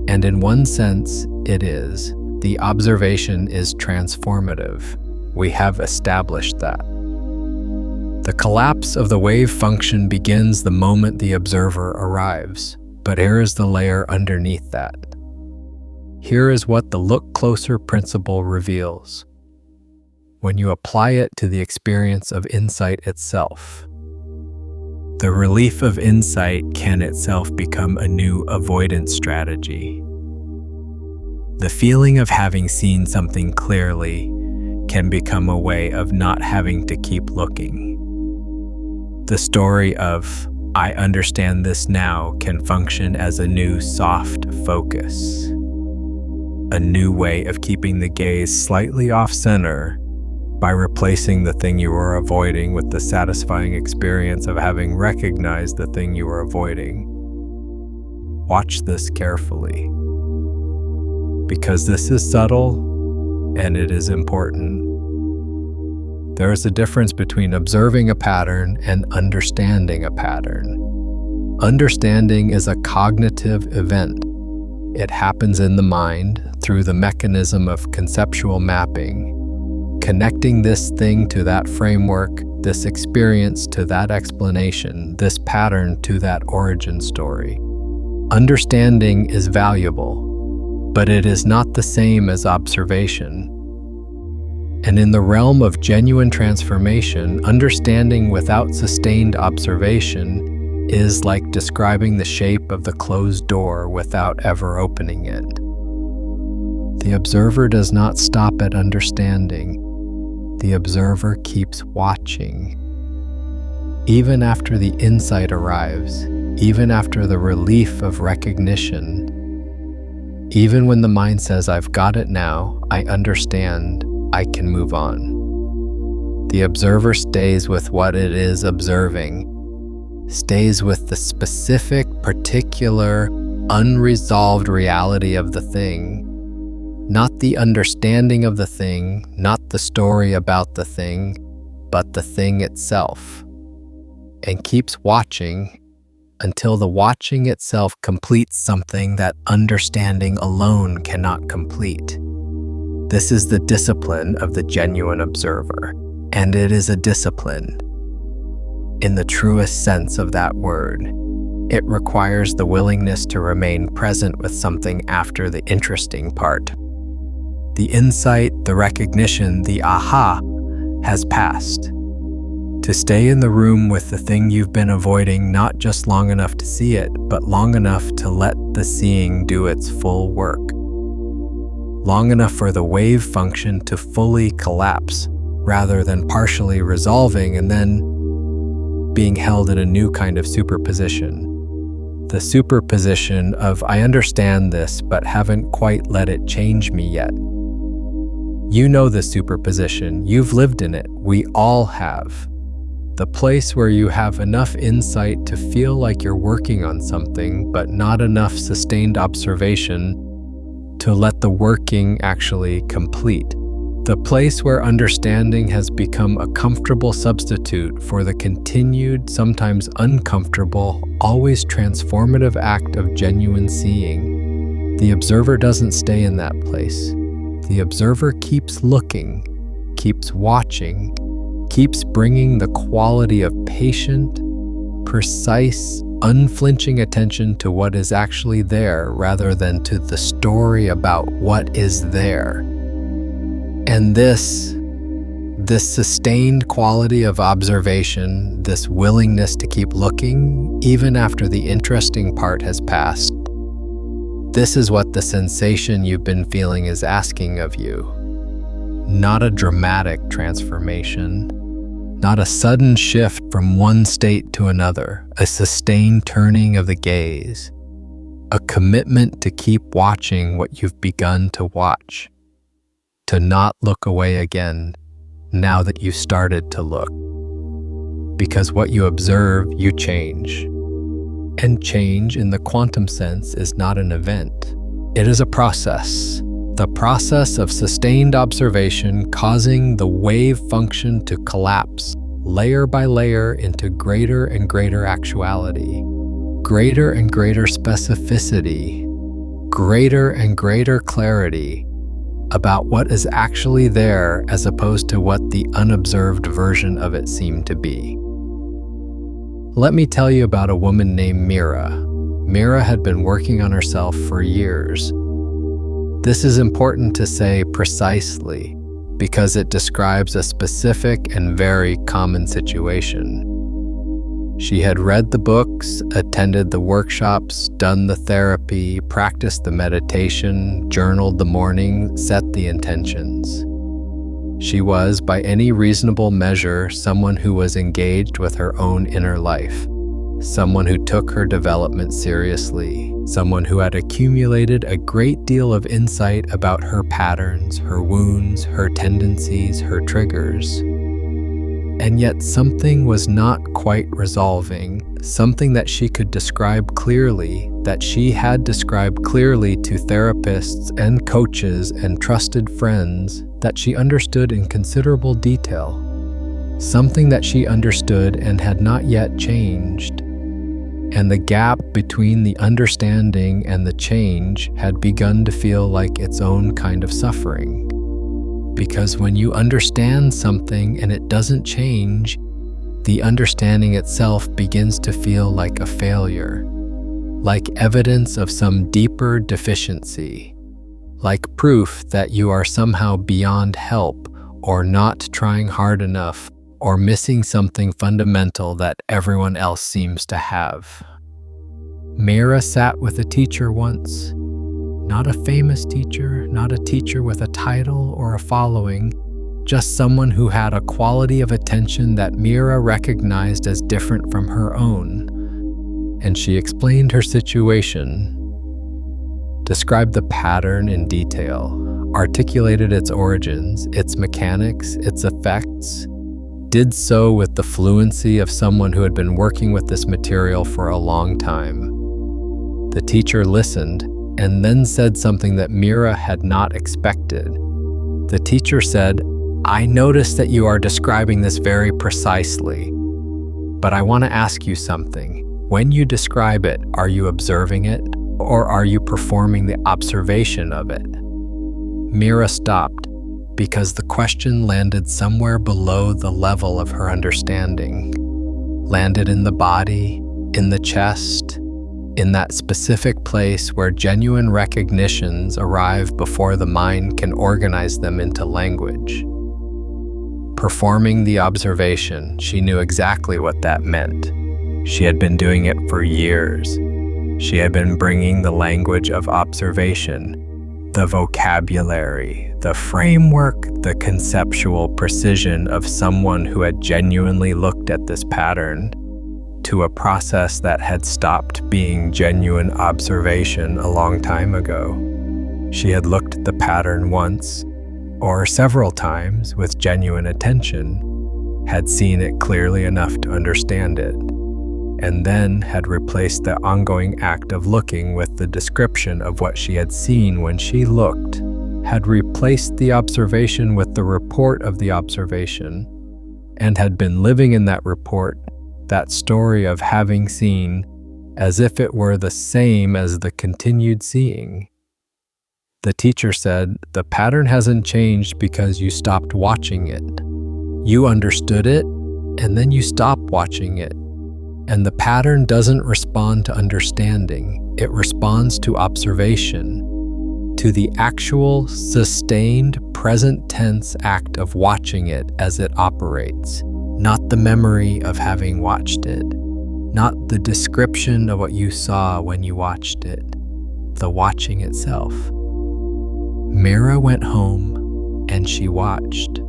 A: And in one sense, it is. The observation is transformative. We have established that. The collapse of the wave function begins the moment the observer arrives, but here is the layer underneath that. Here is what the look closer principle reveals. When you apply it to the experience of insight itself, the relief of insight can itself become a new avoidance strategy. The feeling of having seen something clearly can become a way of not having to keep looking. The story of, "I understand this now," can function as a new soft focus, a new way of keeping the gaze slightly off-center by replacing the thing you were avoiding with the satisfying experience of having recognized the thing you were avoiding. Watch this carefully, because this is subtle and it is important. There is a difference between observing a pattern and understanding a pattern. Understanding is a cognitive event. It happens in the mind through the mechanism of conceptual mapping, connecting this thing to that framework, this experience to that explanation, this pattern to that origin story. Understanding is valuable, but it is not the same as observation. And in the realm of genuine transformation, understanding without sustained observation is like describing the shape of the closed door without ever opening it. The observer does not stop at understanding. The observer keeps watching. even after the insight arrives, even after the relief of recognition, even when the mind says, "I've got it now, I understand, I can move on." The observer stays with what it is observing, stays with the specific, particular, unresolved reality of the thing, not the understanding of the thing, not the story about the thing, but the thing itself, and keeps watching until the watching itself completes something that understanding alone cannot complete. This is the discipline of the genuine observer, and it is a discipline in the truest sense of that word. It requires the willingness to remain present with something after the interesting part. The insight, the recognition, the aha has passed. To stay in the room with the thing you've been avoiding, not just long enough to see it, but long enough to let the seeing do its full work. Long enough for the wave function to fully collapse, rather than partially resolving and then being held in a new kind of superposition. The superposition of, I understand this, but haven't quite let it change me yet. You know the superposition, you've lived in it, we all have. The place where you have enough insight to feel like you're working on something, but not enough sustained observation to let the working actually complete. The place where understanding has become a comfortable substitute for the continued, sometimes uncomfortable, always transformative act of genuine seeing. The observer doesn't stay in that place. The observer keeps looking, keeps watching, keeps bringing the quality of patient, precise, unflinching attention to what is actually there rather than to the story about what is there. And this sustained quality of observation, this willingness to keep looking even after the interesting part has passed, this is what the sensation you've been feeling is asking of you. Not a dramatic transformation, not a sudden shift from one state to another, a sustained turning of the gaze, a commitment to keep watching what you've begun to watch, to not look away again now that you've started to look. Because what you observe, you change. And change in the quantum sense is not an event. It is a process. The process of sustained observation causing the wave function to collapse layer by layer into greater and greater actuality, greater and greater specificity, greater and greater clarity about what is actually there as opposed to what the unobserved version of it seemed to be. Let me tell you about a woman named Mira. Mira had been working on herself for years. This is important to say precisely because it describes a specific and very common situation. She had read the books, attended the workshops, done the therapy, practiced the meditation, journaled the morning, set the intentions. She was, by any reasonable measure, someone who was engaged with her own inner life, someone who took her development seriously, someone who had accumulated a great deal of insight about her patterns, her wounds, her tendencies, her triggers. And yet something was not quite resolving, something that she could describe clearly, that she had described clearly to therapists and coaches and trusted friends, that she understood in considerable detail, something that she understood and had not yet changed. And the gap between the understanding and the change had begun to feel like its own kind of suffering. Because when you understand something and it doesn't change, the understanding itself begins to feel like a failure, like evidence of some deeper deficiency, like proof that you are somehow beyond help or not trying hard enough or missing something fundamental that everyone else seems to have. Mira sat with a teacher once. Not a famous teacher, not a teacher with a title or a following, just someone who had a quality of attention that Mira recognized as different from her own. And she explained her situation, described the pattern in detail, articulated its origins, its mechanics, its effects, did so with the fluency of someone who had been working with this material for a long time. The teacher listened and then said something that Mira had not expected. The teacher said, "I noticed that you are describing this very precisely, but I want to ask you something. When you describe it, are you observing it, or are you performing the observation of it?" Mira stopped because the question landed somewhere below the level of her understanding. Landed in the body, in the chest, in that specific place where genuine recognitions arrive before the mind can organize them into language. Performing the observation, she knew exactly what that meant. She had been doing it for years. She had been bringing the language of observation, the vocabulary, the framework, the conceptual precision of someone who had genuinely looked at this pattern, to a process that had stopped being genuine observation a long time ago. She had looked at the pattern once, or several times with genuine attention, had seen it clearly enough to understand it, and then had replaced the ongoing act of looking with the description of what she had seen when she looked, had replaced the observation with the report of the observation, and had been living in that report, that story of having seen, as if it were the same as the continued seeing. The teacher said, "The pattern hasn't changed because you stopped watching it. You understood it, and then you stopped watching it. And the pattern doesn't respond to understanding, it responds to observation, to the actual, sustained, present tense act of watching it as it operates, not the memory of having watched it, not the description of what you saw when you watched it, the watching itself." Mira went home and she watched,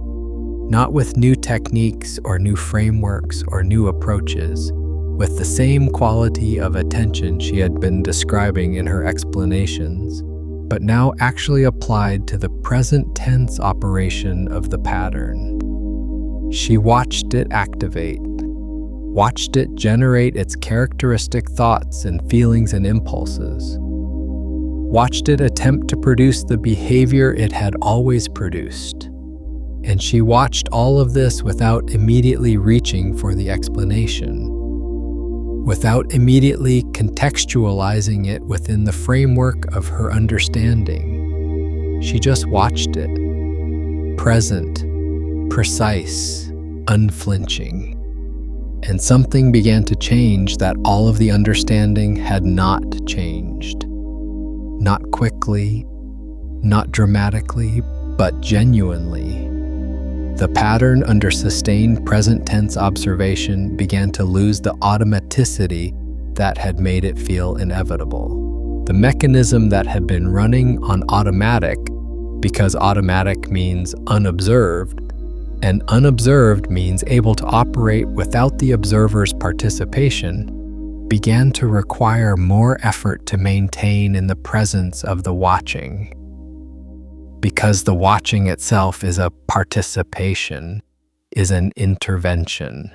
A: not with new techniques or new frameworks or new approaches, with the same quality of attention she had been describing in her explanations, but now actually applied to the present tense operation of the pattern. She watched it activate, watched it generate its characteristic thoughts and feelings and impulses, watched it attempt to produce the behavior it had always produced. And she watched all of this without immediately reaching for the explanation, without immediately contextualizing it within the framework of her understanding. She just watched it, present, precise, unflinching. And something began to change that all of the understanding had not changed. Not quickly, not dramatically, but genuinely. The pattern under sustained present tense observation began to lose the automaticity that had made it feel inevitable. The mechanism that had been running on automatic, because automatic means unobserved, and unobserved means able to operate without the observer's participation, began to require more effort to maintain in the presence of the watching. Because the watching itself is a participation, is an intervention,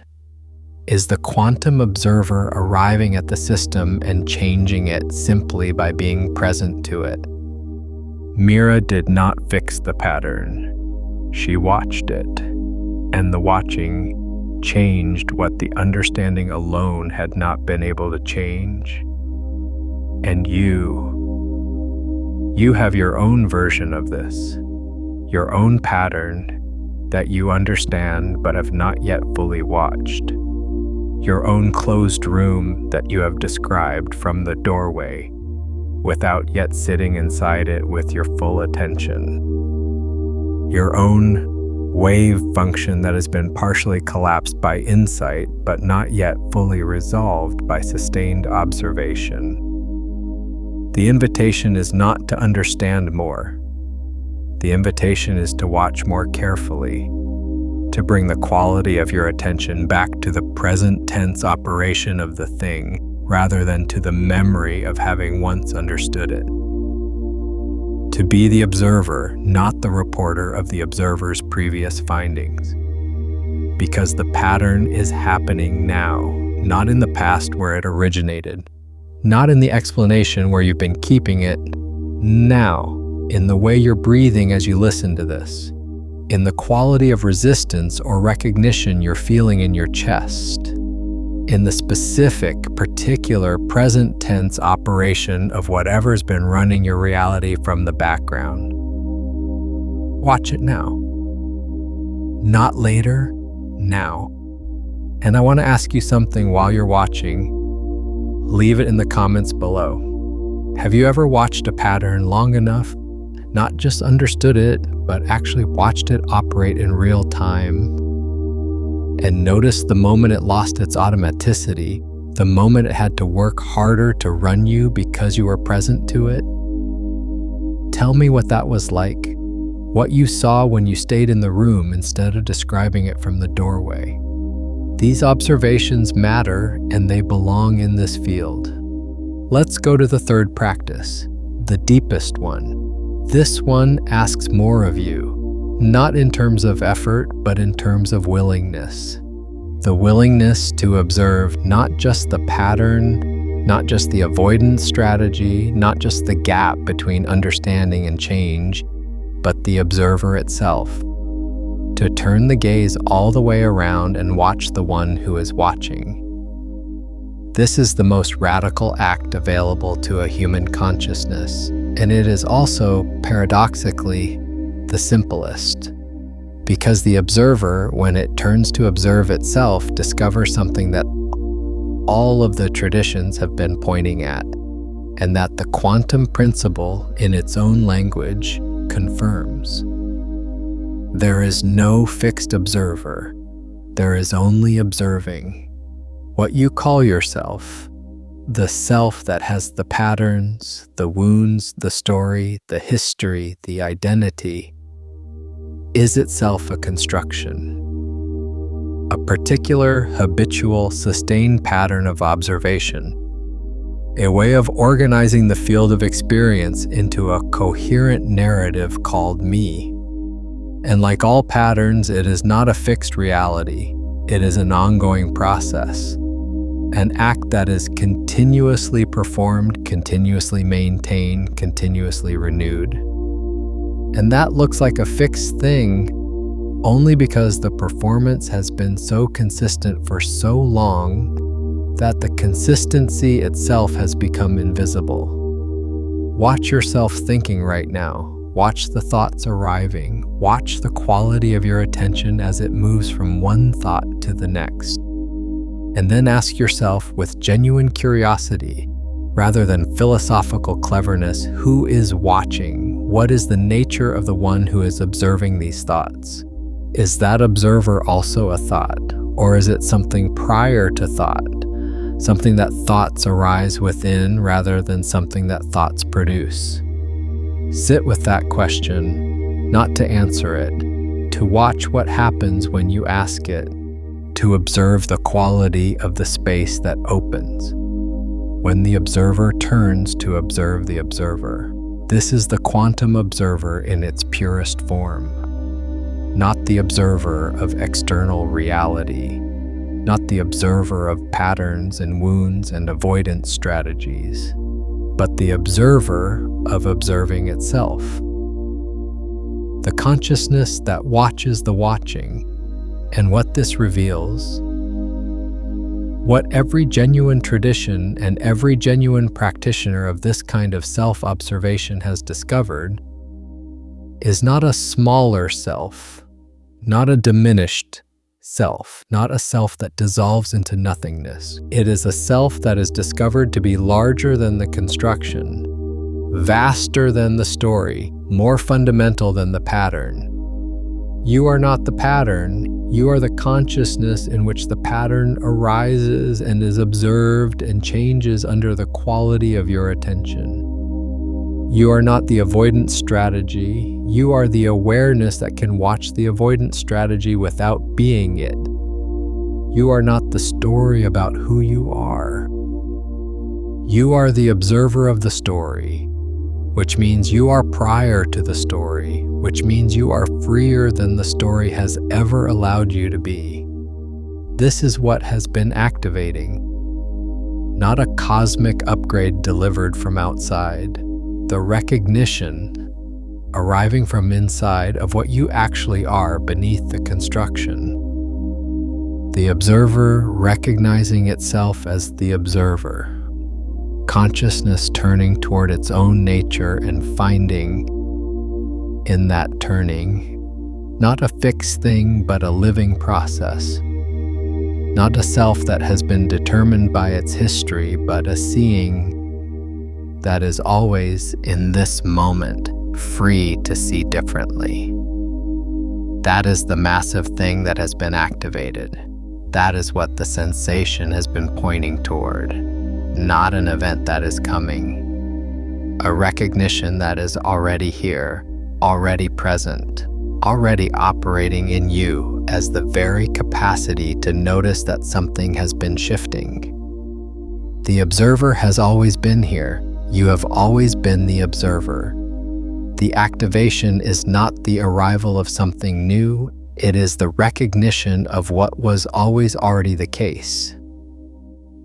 A: is the quantum observer arriving at the system and changing it simply by being present to it. Mira did not fix the pattern. She watched it, and the watching changed what the understanding alone had not been able to change. And you have your own version of this, your own pattern that you understand but have not yet fully watched, your own closed room that you have described from the doorway without yet sitting inside it with your full attention, your own wave function that has been partially collapsed by insight but not yet fully resolved by sustained observation. The invitation is not to understand more. The invitation is to watch more carefully, to bring the quality of your attention back to the present tense operation of the thing, rather than to the memory of having once understood it. To be the observer, not the reporter of the observer's previous findings. Because the pattern is happening now, not in the past where it originated, not in the explanation where you've been keeping it, now, in the way you're breathing as you listen to this, in the quality of resistance or recognition you're feeling in your chest, in the specific, particular, present tense operation of whatever's been running your reality from the background. Watch it now. Not later, now. And I want to ask you something while you're watching. Leave it in the comments below. Have you ever watched a pattern long enough, not just understood it, but actually watched it operate in real time, and noticed the moment it lost its automaticity, the moment it had to work harder to run you because you were present to it? Tell me what that was like, what you saw when you stayed in the room instead of describing it from the doorway. These observations matter and they belong in this field. Let's go to the third practice, the deepest one. This one asks more of you. Not in terms of effort, but in terms of willingness. The willingness to observe not just the pattern, not just the avoidance strategy, not just the gap between understanding and change, but the observer itself. To turn the gaze all the way around and watch the one who is watching. This is the most radical act available to a human consciousness, and it is also, paradoxically, the simplest, because the observer, when it turns to observe itself, discovers something that all of the traditions have been pointing at, and that the quantum principle, in its own language, confirms. There is no fixed observer. There is only observing. What you call yourself, the self that has the patterns, the wounds, the story, the history, the identity, is itself a construction. A particular, habitual, sustained pattern of observation. A way of organizing the field of experience into a coherent narrative called me. And like all patterns, it is not a fixed reality. It is an ongoing process. An act that is continuously performed, continuously maintained, continuously renewed. And that looks like a fixed thing only because the performance has been so consistent for so long that the consistency itself has become invisible. Watch yourself thinking right now. Watch the thoughts arriving. Watch the quality of your attention as it moves from one thought to the next. And then ask yourself with genuine curiosity, rather than philosophical cleverness, who is watching? What is the nature of the one who is observing these thoughts? Is that observer also a thought? Or is it something prior to thought? Something that thoughts arise within rather than something that thoughts produce? Sit with that question, not to answer it, to watch what happens when you ask it, to observe the quality of the space that opens. When the observer turns to observe the observer. This is the quantum observer in its purest form. Not the observer of external reality, not the observer of patterns and wounds and avoidance strategies, but the observer of observing itself. The consciousness that watches the watching, and what this reveals. What every genuine tradition and every genuine practitioner of this kind of self-observation has discovered is not a smaller self, not a diminished self, not a self that dissolves into nothingness. It is a self that is discovered to be larger than the construction, vaster than the story, more fundamental than the pattern. You are not the pattern, you are the consciousness in which the pattern arises and is observed and changes under the quality of your attention. You are not the avoidance strategy. You are the awareness that can watch the avoidance strategy without being it. You are not the story about who you are. You are the observer of the story, which means you are prior to the story, which means you are freer than the story has ever allowed you to be. This is what has been activating. Not a cosmic upgrade delivered from outside. The recognition arriving from inside of what you actually are beneath the construction. The observer recognizing itself as the observer. Consciousness turning toward its own nature and finding in that turning not a fixed thing but a living process. Not a self that has been determined by its history, but a seeing that is always in this moment, free to see differently. That is the massive thing that has been activated. That is what the sensation has been pointing toward, not an event that is coming. A recognition that is already here, already present, already operating in you as the very capacity to notice that something has been shifting. The observer has always been here. You have always been the observer. The activation is not the arrival of something new, it is the recognition of what was always already the case.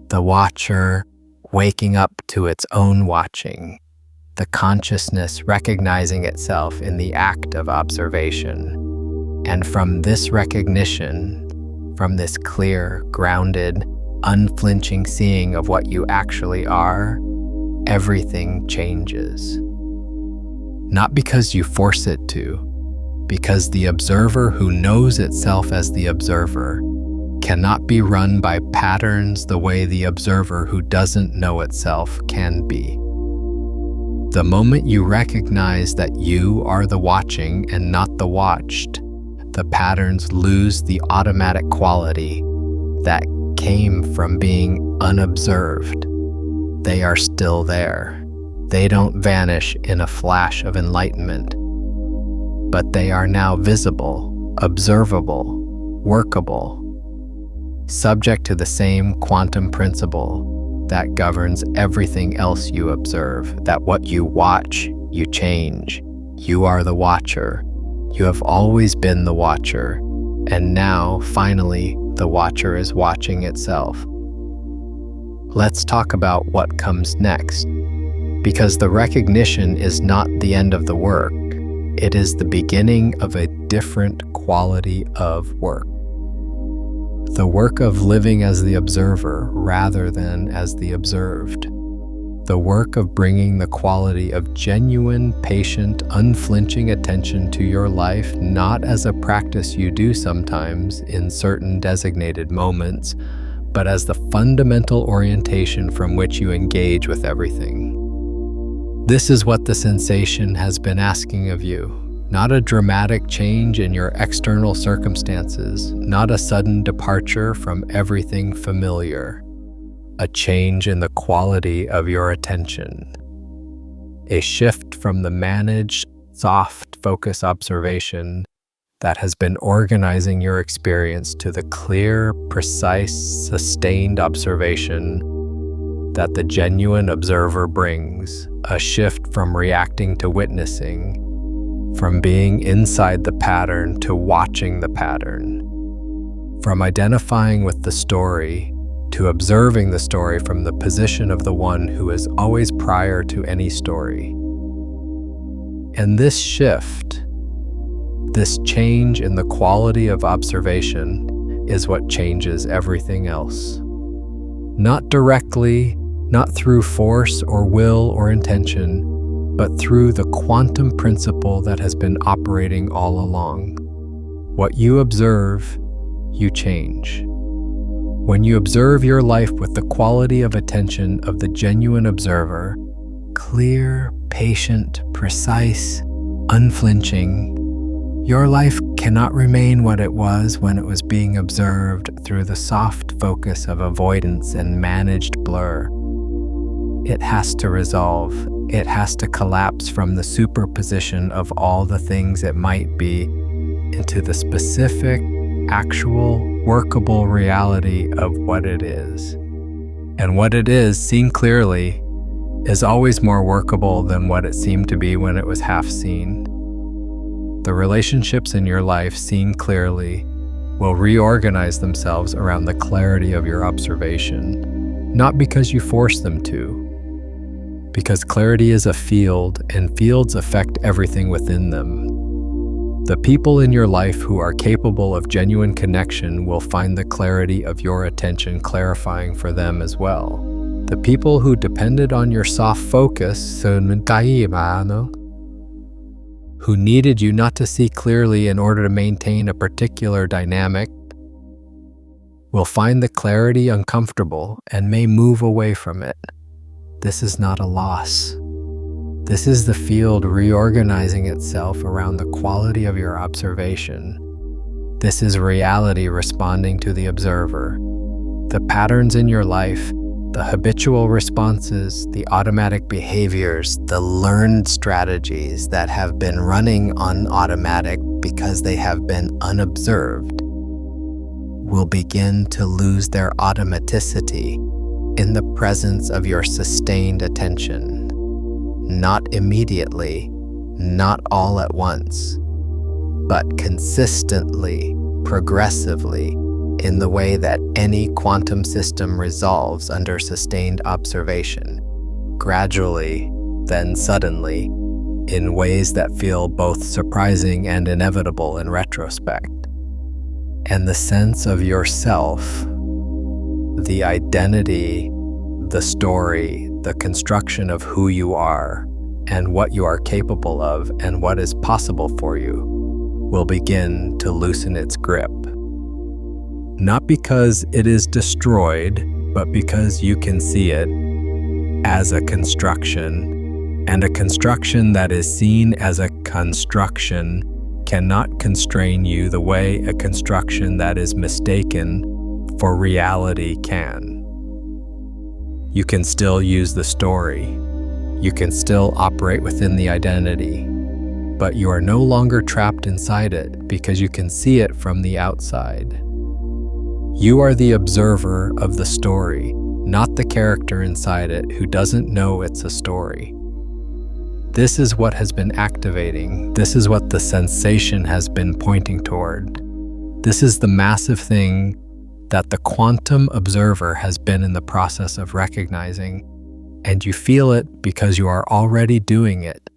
A: The watcher waking up to its own watching, the consciousness recognizing itself in the act of observation. And from this recognition, from this clear, grounded, unflinching seeing of what you actually are, everything changes. Not because you force it to, because the observer who knows itself as the observer cannot be run by patterns the way the observer who doesn't know itself can be. The moment you recognize that you are the watching and not the watched, the patterns lose the automatic quality that came from being unobserved. They are still there. They don't vanish in a flash of enlightenment, but they are now visible, observable, workable, subject to the same quantum principle that governs everything else you observe, that what you watch, you change. You are the watcher. You have always been the watcher, and now, finally, the watcher is watching itself. Let's talk about what comes next, because the recognition is not the end of the work. It is the beginning of a different quality of work. The work of living as the observer rather than as the observed. The work of bringing the quality of genuine, patient, unflinching attention to your life, not as a practice you do sometimes in certain designated moments, but as the fundamental orientation from which you engage with everything. This is what the sensation has been asking of you. Not a dramatic change in your external circumstances, not a sudden departure from everything familiar. A change in the quality of your attention. A shift from the managed, soft focus observation that has been organizing your experience to the clear, precise, sustained observation that the genuine observer brings. A shift from reacting to witnessing, from being inside the pattern to watching the pattern, from identifying with the story to observing the story from the position of the one who is always prior to any story. And this shift, this change in the quality of observation, is what changes everything else. Not directly, not through force or will or intention, but through the quantum principle that has been operating all along. What you observe, you change. When you observe your life with the quality of attention of the genuine observer, clear, patient, precise, unflinching, your life cannot remain what it was when it was being observed through the soft focus of avoidance and managed blur. It has to resolve. it has to collapse from the superposition of all the things it might be into the specific, actual, workable reality of what it is. And what it is, seen clearly, is always more workable than what it seemed to be when it was half seen. The relationships in your life, seen clearly, will reorganize themselves around the clarity of your observation, not because you force them to, because clarity is a field, and fields affect everything within them. The people in your life who are capable of genuine connection will find the clarity of your attention clarifying for them as well. The people who depended on your soft focus, who needed you not to see clearly in order to maintain a particular dynamic, will find the clarity uncomfortable and may move away from it. This is not a loss. This is the field reorganizing itself around the quality of your observation. This is reality responding to the observer. The patterns in your life, the habitual responses, the automatic behaviors, the learned strategies that have been running on automatic because they have been unobserved, will begin to lose their automaticity in the presence of your sustained attention. Not immediately, not all at once, but consistently, progressively, in the way that any quantum system resolves under sustained observation, gradually, then suddenly, in ways that feel both surprising and inevitable in retrospect. And the sense of yourself, the identity, the story, the construction of who you are, and what you are capable of, and what is possible for you, will begin to loosen its grip. Not because it is destroyed, but because you can see it as a construction, and a construction that is seen as a construction cannot constrain you the way a construction that is mistaken for reality can. You can still use the story. You can still operate within the identity, but you are no longer trapped inside it because you can see it from the outside. You are the observer of the story, not the character inside it who doesn't know it's a story. This is what has been activating. This is what the sensation has been pointing toward. This is the massive thing that the quantum observer has been in the process of recognizing, and you feel it because you are already doing it.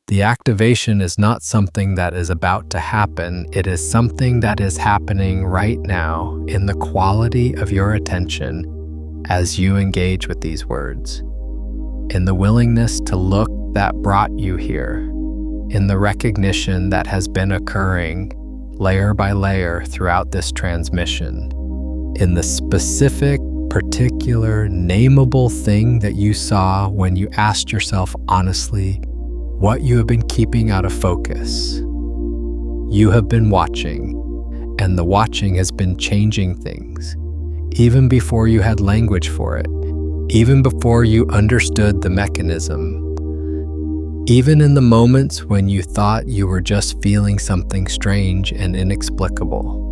A: The activation is not something that is about to happen, it is something that is happening right now in the quality of your attention as you engage with these words, in the willingness to look that brought you here, in the recognition that has been occurring layer by layer throughout this transmission, in the specific, particular, nameable thing that you saw when you asked yourself honestly what you have been keeping out of focus. You have been watching, and the watching has been changing things, even before you had language for it, even before you understood the mechanism, even in the moments when you thought you were just feeling something strange and inexplicable.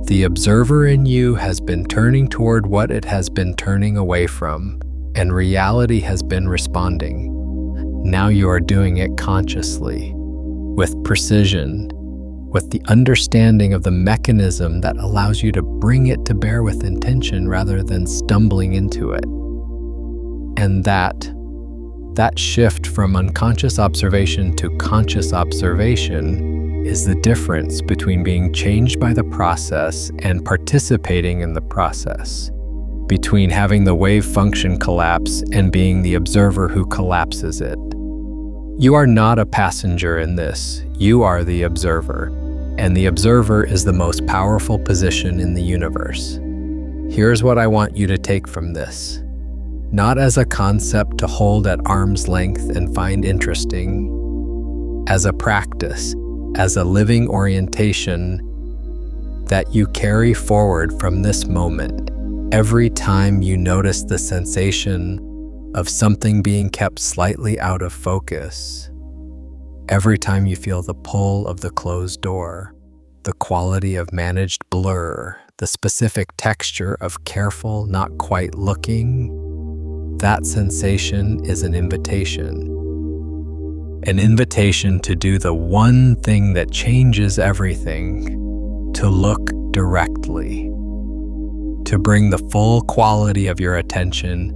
A: The observer in you has been turning toward what it has been turning away from, and reality has been responding. Now you are doing it consciously, with precision, with the understanding of the mechanism that allows you to bring it to bear with intention rather than stumbling into it. And that shift from unconscious observation to conscious observation is the difference between being changed by the process and participating in the process, between having the wave function collapse and being the observer who collapses it. You are not a passenger in this, you are the observer, and the observer is the most powerful position in the universe. Here's what I want you to take from this. Not as a concept to hold at arm's length and find interesting, as a practice, as a living orientation that you carry forward from this moment every time you notice the sensation of something being kept slightly out of focus. Every time you feel the pull of the closed door, the quality of managed blur, the specific texture of careful, not quite looking, that sensation is an invitation. An invitation to do the one thing that changes everything, to look directly, to bring the full quality of your attention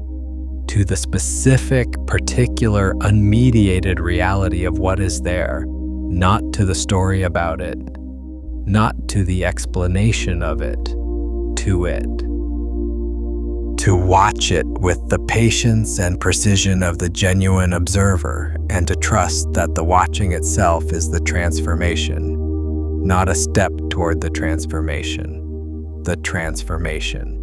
A: to the specific, particular, unmediated reality of what is there, not to the story about it, not to the explanation of it, to it. To watch it with the patience and precision of the genuine observer, and to trust that the watching itself is the transformation, not a step toward the transformation, the transformation.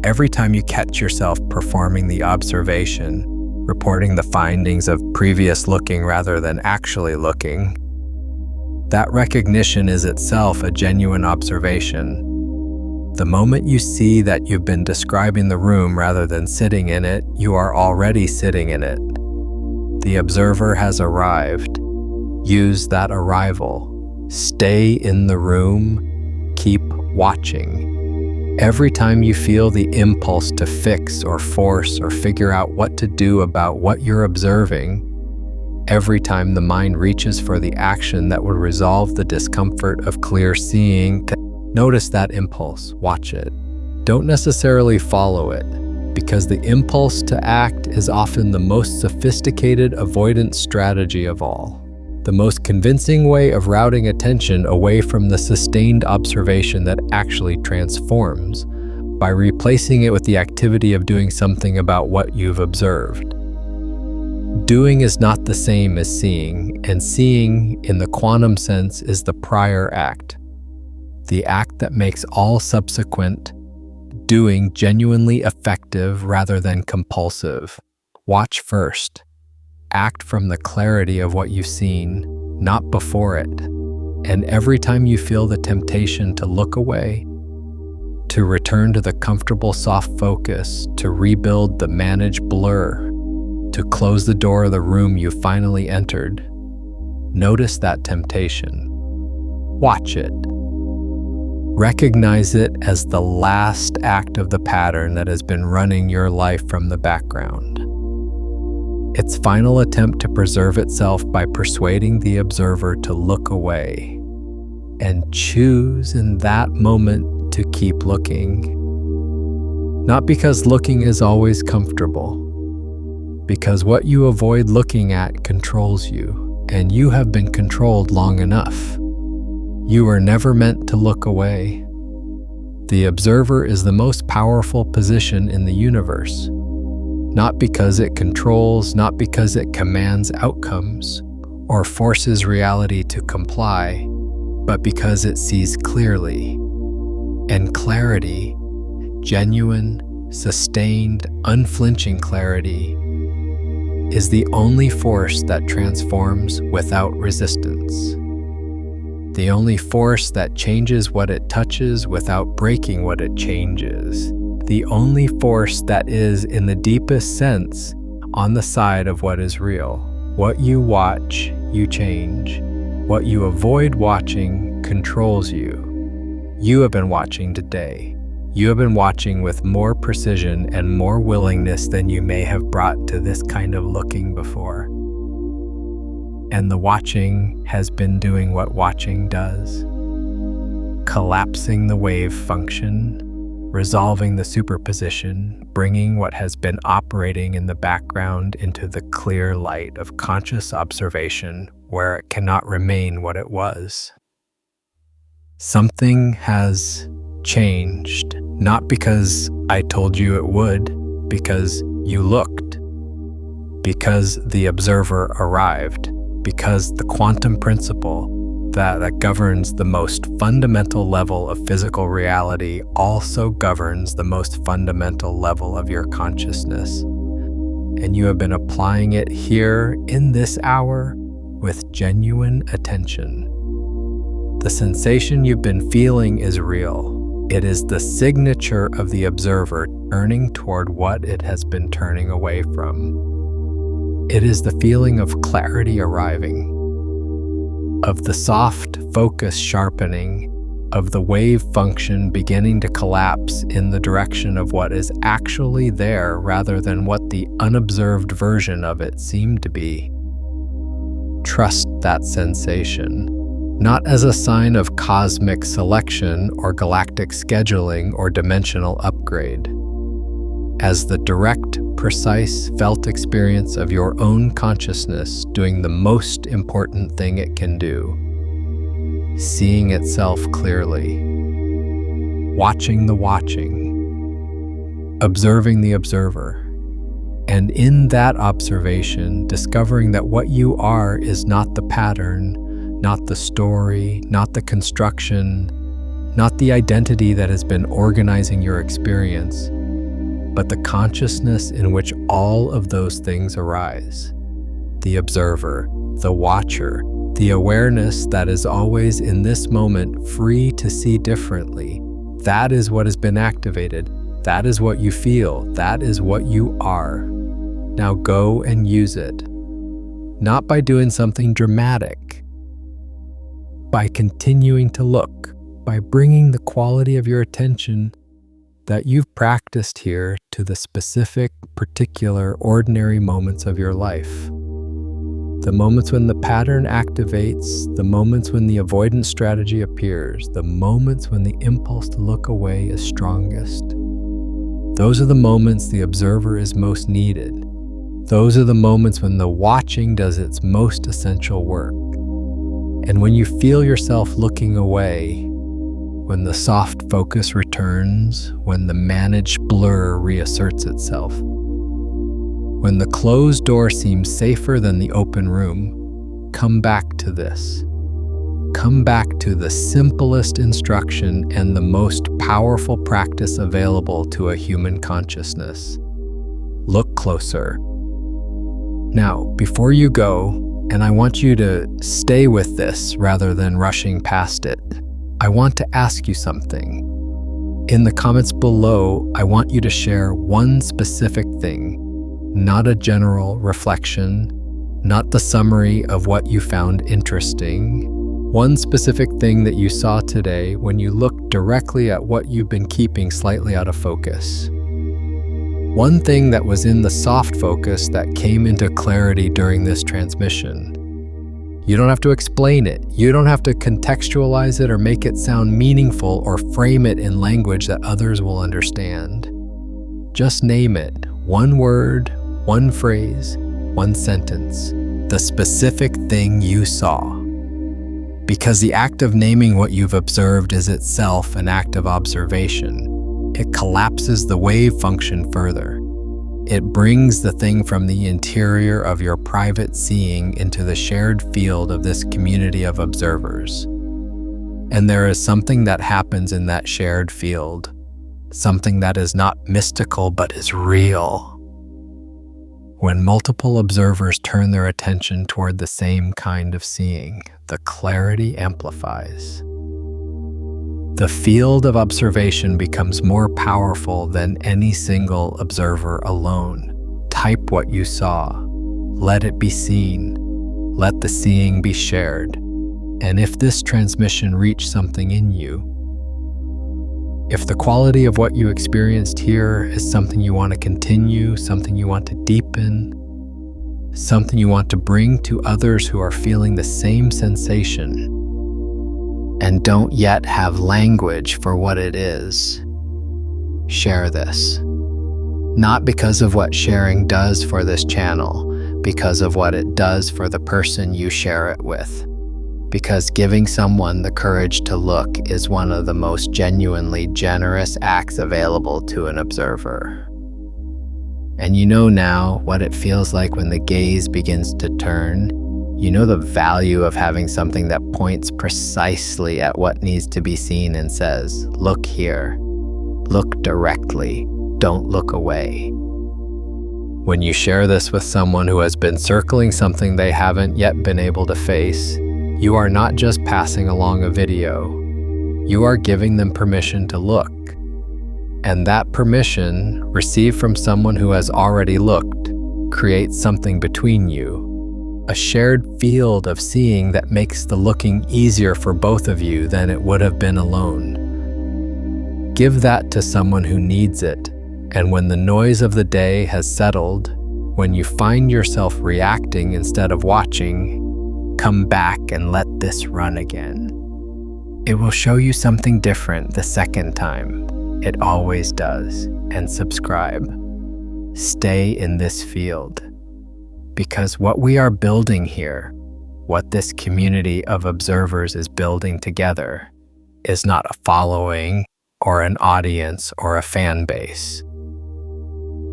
A: Every time you catch yourself performing the observation, reporting the findings of previous looking rather than actually looking, that recognition is itself a genuine observation. The moment you see that you've been describing the room rather than sitting in it, you are already sitting in it. The observer has arrived. Use that arrival. Stay in the room. Keep watching. Every time you feel the impulse to fix or force or figure out what to do about what you're observing, every time the mind reaches for the action that would resolve the discomfort of clear seeing, notice that impulse, watch it. Don't necessarily follow it, because the impulse to act is often the most sophisticated avoidance strategy of all. The most convincing way of routing attention away from the sustained observation that actually transforms, by replacing it with the activity of doing something about what you've observed. Doing is not the same as seeing, and seeing, in the quantum sense, is the prior act. The act that makes all subsequent doing genuinely effective rather than compulsive. Watch first. Act from the clarity of what you've seen, not before it. And every time you feel the temptation to look away, to return to the comfortable soft focus, to rebuild the managed blur, to close the door of the room you finally entered, notice that temptation. Watch it. Recognize it as the last act of the pattern that has been running your life from the background. Its final attempt to preserve itself by persuading the observer to look away, and choose in that moment to keep looking. Not because looking is always comfortable, because what you avoid looking at controls you, and you have been controlled long enough. You were never meant to look away. The observer is the most powerful position in the universe. Not because it controls, not because it commands outcomes or forces reality to comply, but because it sees clearly. And clarity, genuine, sustained, unflinching clarity, is the only force that transforms without resistance. The only force that changes what it touches without breaking what it changes. The only force that is, in the deepest sense, on the side of what is real. What you watch, you change. What you avoid watching controls you. You have been watching today. You have been watching with more precision and more willingness than you may have brought to this kind of looking before. And the watching has been doing what watching does. Collapsing the wave function, resolving the superposition, bringing what has been operating in the background into the clear light of conscious observation where it cannot remain what it was. Something has changed, not because I told you it would, because you looked, because the observer arrived, because the quantum principle that governs the most fundamental level of physical reality also governs the most fundamental level of your consciousness. And you have been applying it here in this hour with genuine attention. The sensation you've been feeling is real. It is the signature of the observer turning toward what it has been turning away from. It is the feeling of clarity arriving, of the soft focus sharpening, of the wave function beginning to collapse in the direction of what is actually there rather than what the unobserved version of it seemed to be. Trust that sensation, not as a sign of cosmic selection or galactic scheduling or dimensional upgrade, as the direct, precise, felt experience of your own consciousness doing the most important thing it can do, seeing itself clearly, watching the watching, observing the observer, and in that observation, discovering that what you are is not the pattern, not the story, not the construction, not the identity that has been organizing your experience, but the consciousness in which all of those things arise. The observer, the watcher, the awareness that is always in this moment free to see differently. That is what has been activated. That is what you feel. That is what you are. Now go and use it. Not by doing something dramatic, by continuing to look, by bringing the quality of your attention that you've practiced here to the specific, particular, ordinary moments of your life. The moments when the pattern activates, the moments when the avoidance strategy appears, the moments when the impulse to look away is strongest. Those are the moments the observer is most needed. Those are the moments when the watching does its most essential work. And when you feel yourself looking away, when the soft focus returns, when the managed blur reasserts itself, when the closed door seems safer than the open room, come back to this. Come back to the simplest instruction and the most powerful practice available to a human consciousness. Look closer. Now, before you go, and I want you to stay with this rather than rushing past it, I want to ask you something. In the comments below, I want you to share one specific thing, not a general reflection, not the summary of what you found interesting. One specific thing that you saw today when you looked directly at what you've been keeping slightly out of focus. One thing that was in the soft focus that came into clarity during this transmission. You don't have to explain it. You don't have to contextualize it or make it sound meaningful or frame it in language that others will understand. Just name it. One word, one phrase, one sentence. The specific thing you saw. Because the act of naming what you've observed is itself an act of observation. It collapses the wave function further. It brings the thing from the interior of your private seeing into the shared field of this community of observers. And there is something that happens in that shared field, something that is not mystical but is real. When multiple observers turn their attention toward the same kind of seeing, the clarity amplifies. The field of observation becomes more powerful than any single observer alone. Type what you saw. Let it be seen. Let the seeing be shared. And if this transmission reached something in you, if the quality of what you experienced here is something you want to continue, something you want to deepen, something you want to bring to others who are feeling the same sensation, and don't yet have language for what it is, share this. Not because of what sharing does for this channel, because of what it does for the person you share it with. Because giving someone the courage to look is one of the most genuinely generous acts available to an observer. And you know now what it feels like when the gaze begins to turn. You know the value of having something that points precisely at what needs to be seen and says, look here, look directly, don't look away. When you share this with someone who has been circling something they haven't yet been able to face, you are not just passing along a video. You are giving them permission to look. And that permission, received from someone who has already looked, creates something between you. A shared field of seeing that makes the looking easier for both of you than it would have been alone. Give that to someone who needs it, and when the noise of the day has settled, when you find yourself reacting instead of watching, come back and let this run again. It will show you something different the second time. It always does. And subscribe. Stay in this field. Because what we are building here, what this community of observers is building together, is not a following or an audience or a fan base.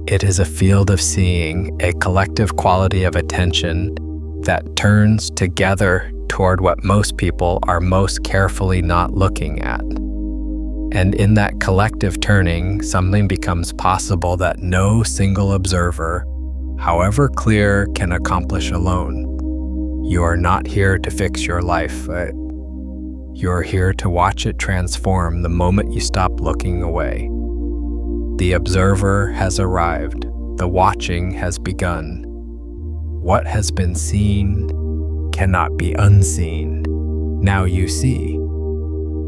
A: It is a field of seeing, a collective quality of attention that turns together toward what most people are most carefully not looking at. And in that collective turning, something becomes possible that no single observer, however clear, can accomplish alone. You are not here to fix your life. You are here to watch it transform the moment you stop looking away. The observer has arrived. The watching has begun. What has been seen cannot be unseen. Now you see.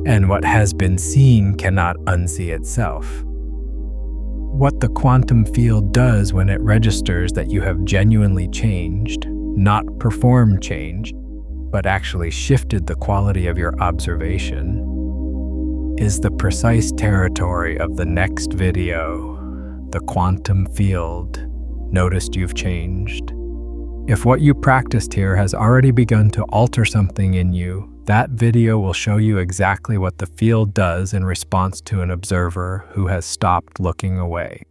A: And what has been seen cannot unsee itself. What the quantum field does when it registers that you have genuinely changed, not performed change, but actually shifted the quality of your observation, is the precise territory of the next video. The quantum field noticed you've changed. If what you practiced here has already begun to alter something in you, that video will show you exactly what the field does in response to an observer who has stopped looking away.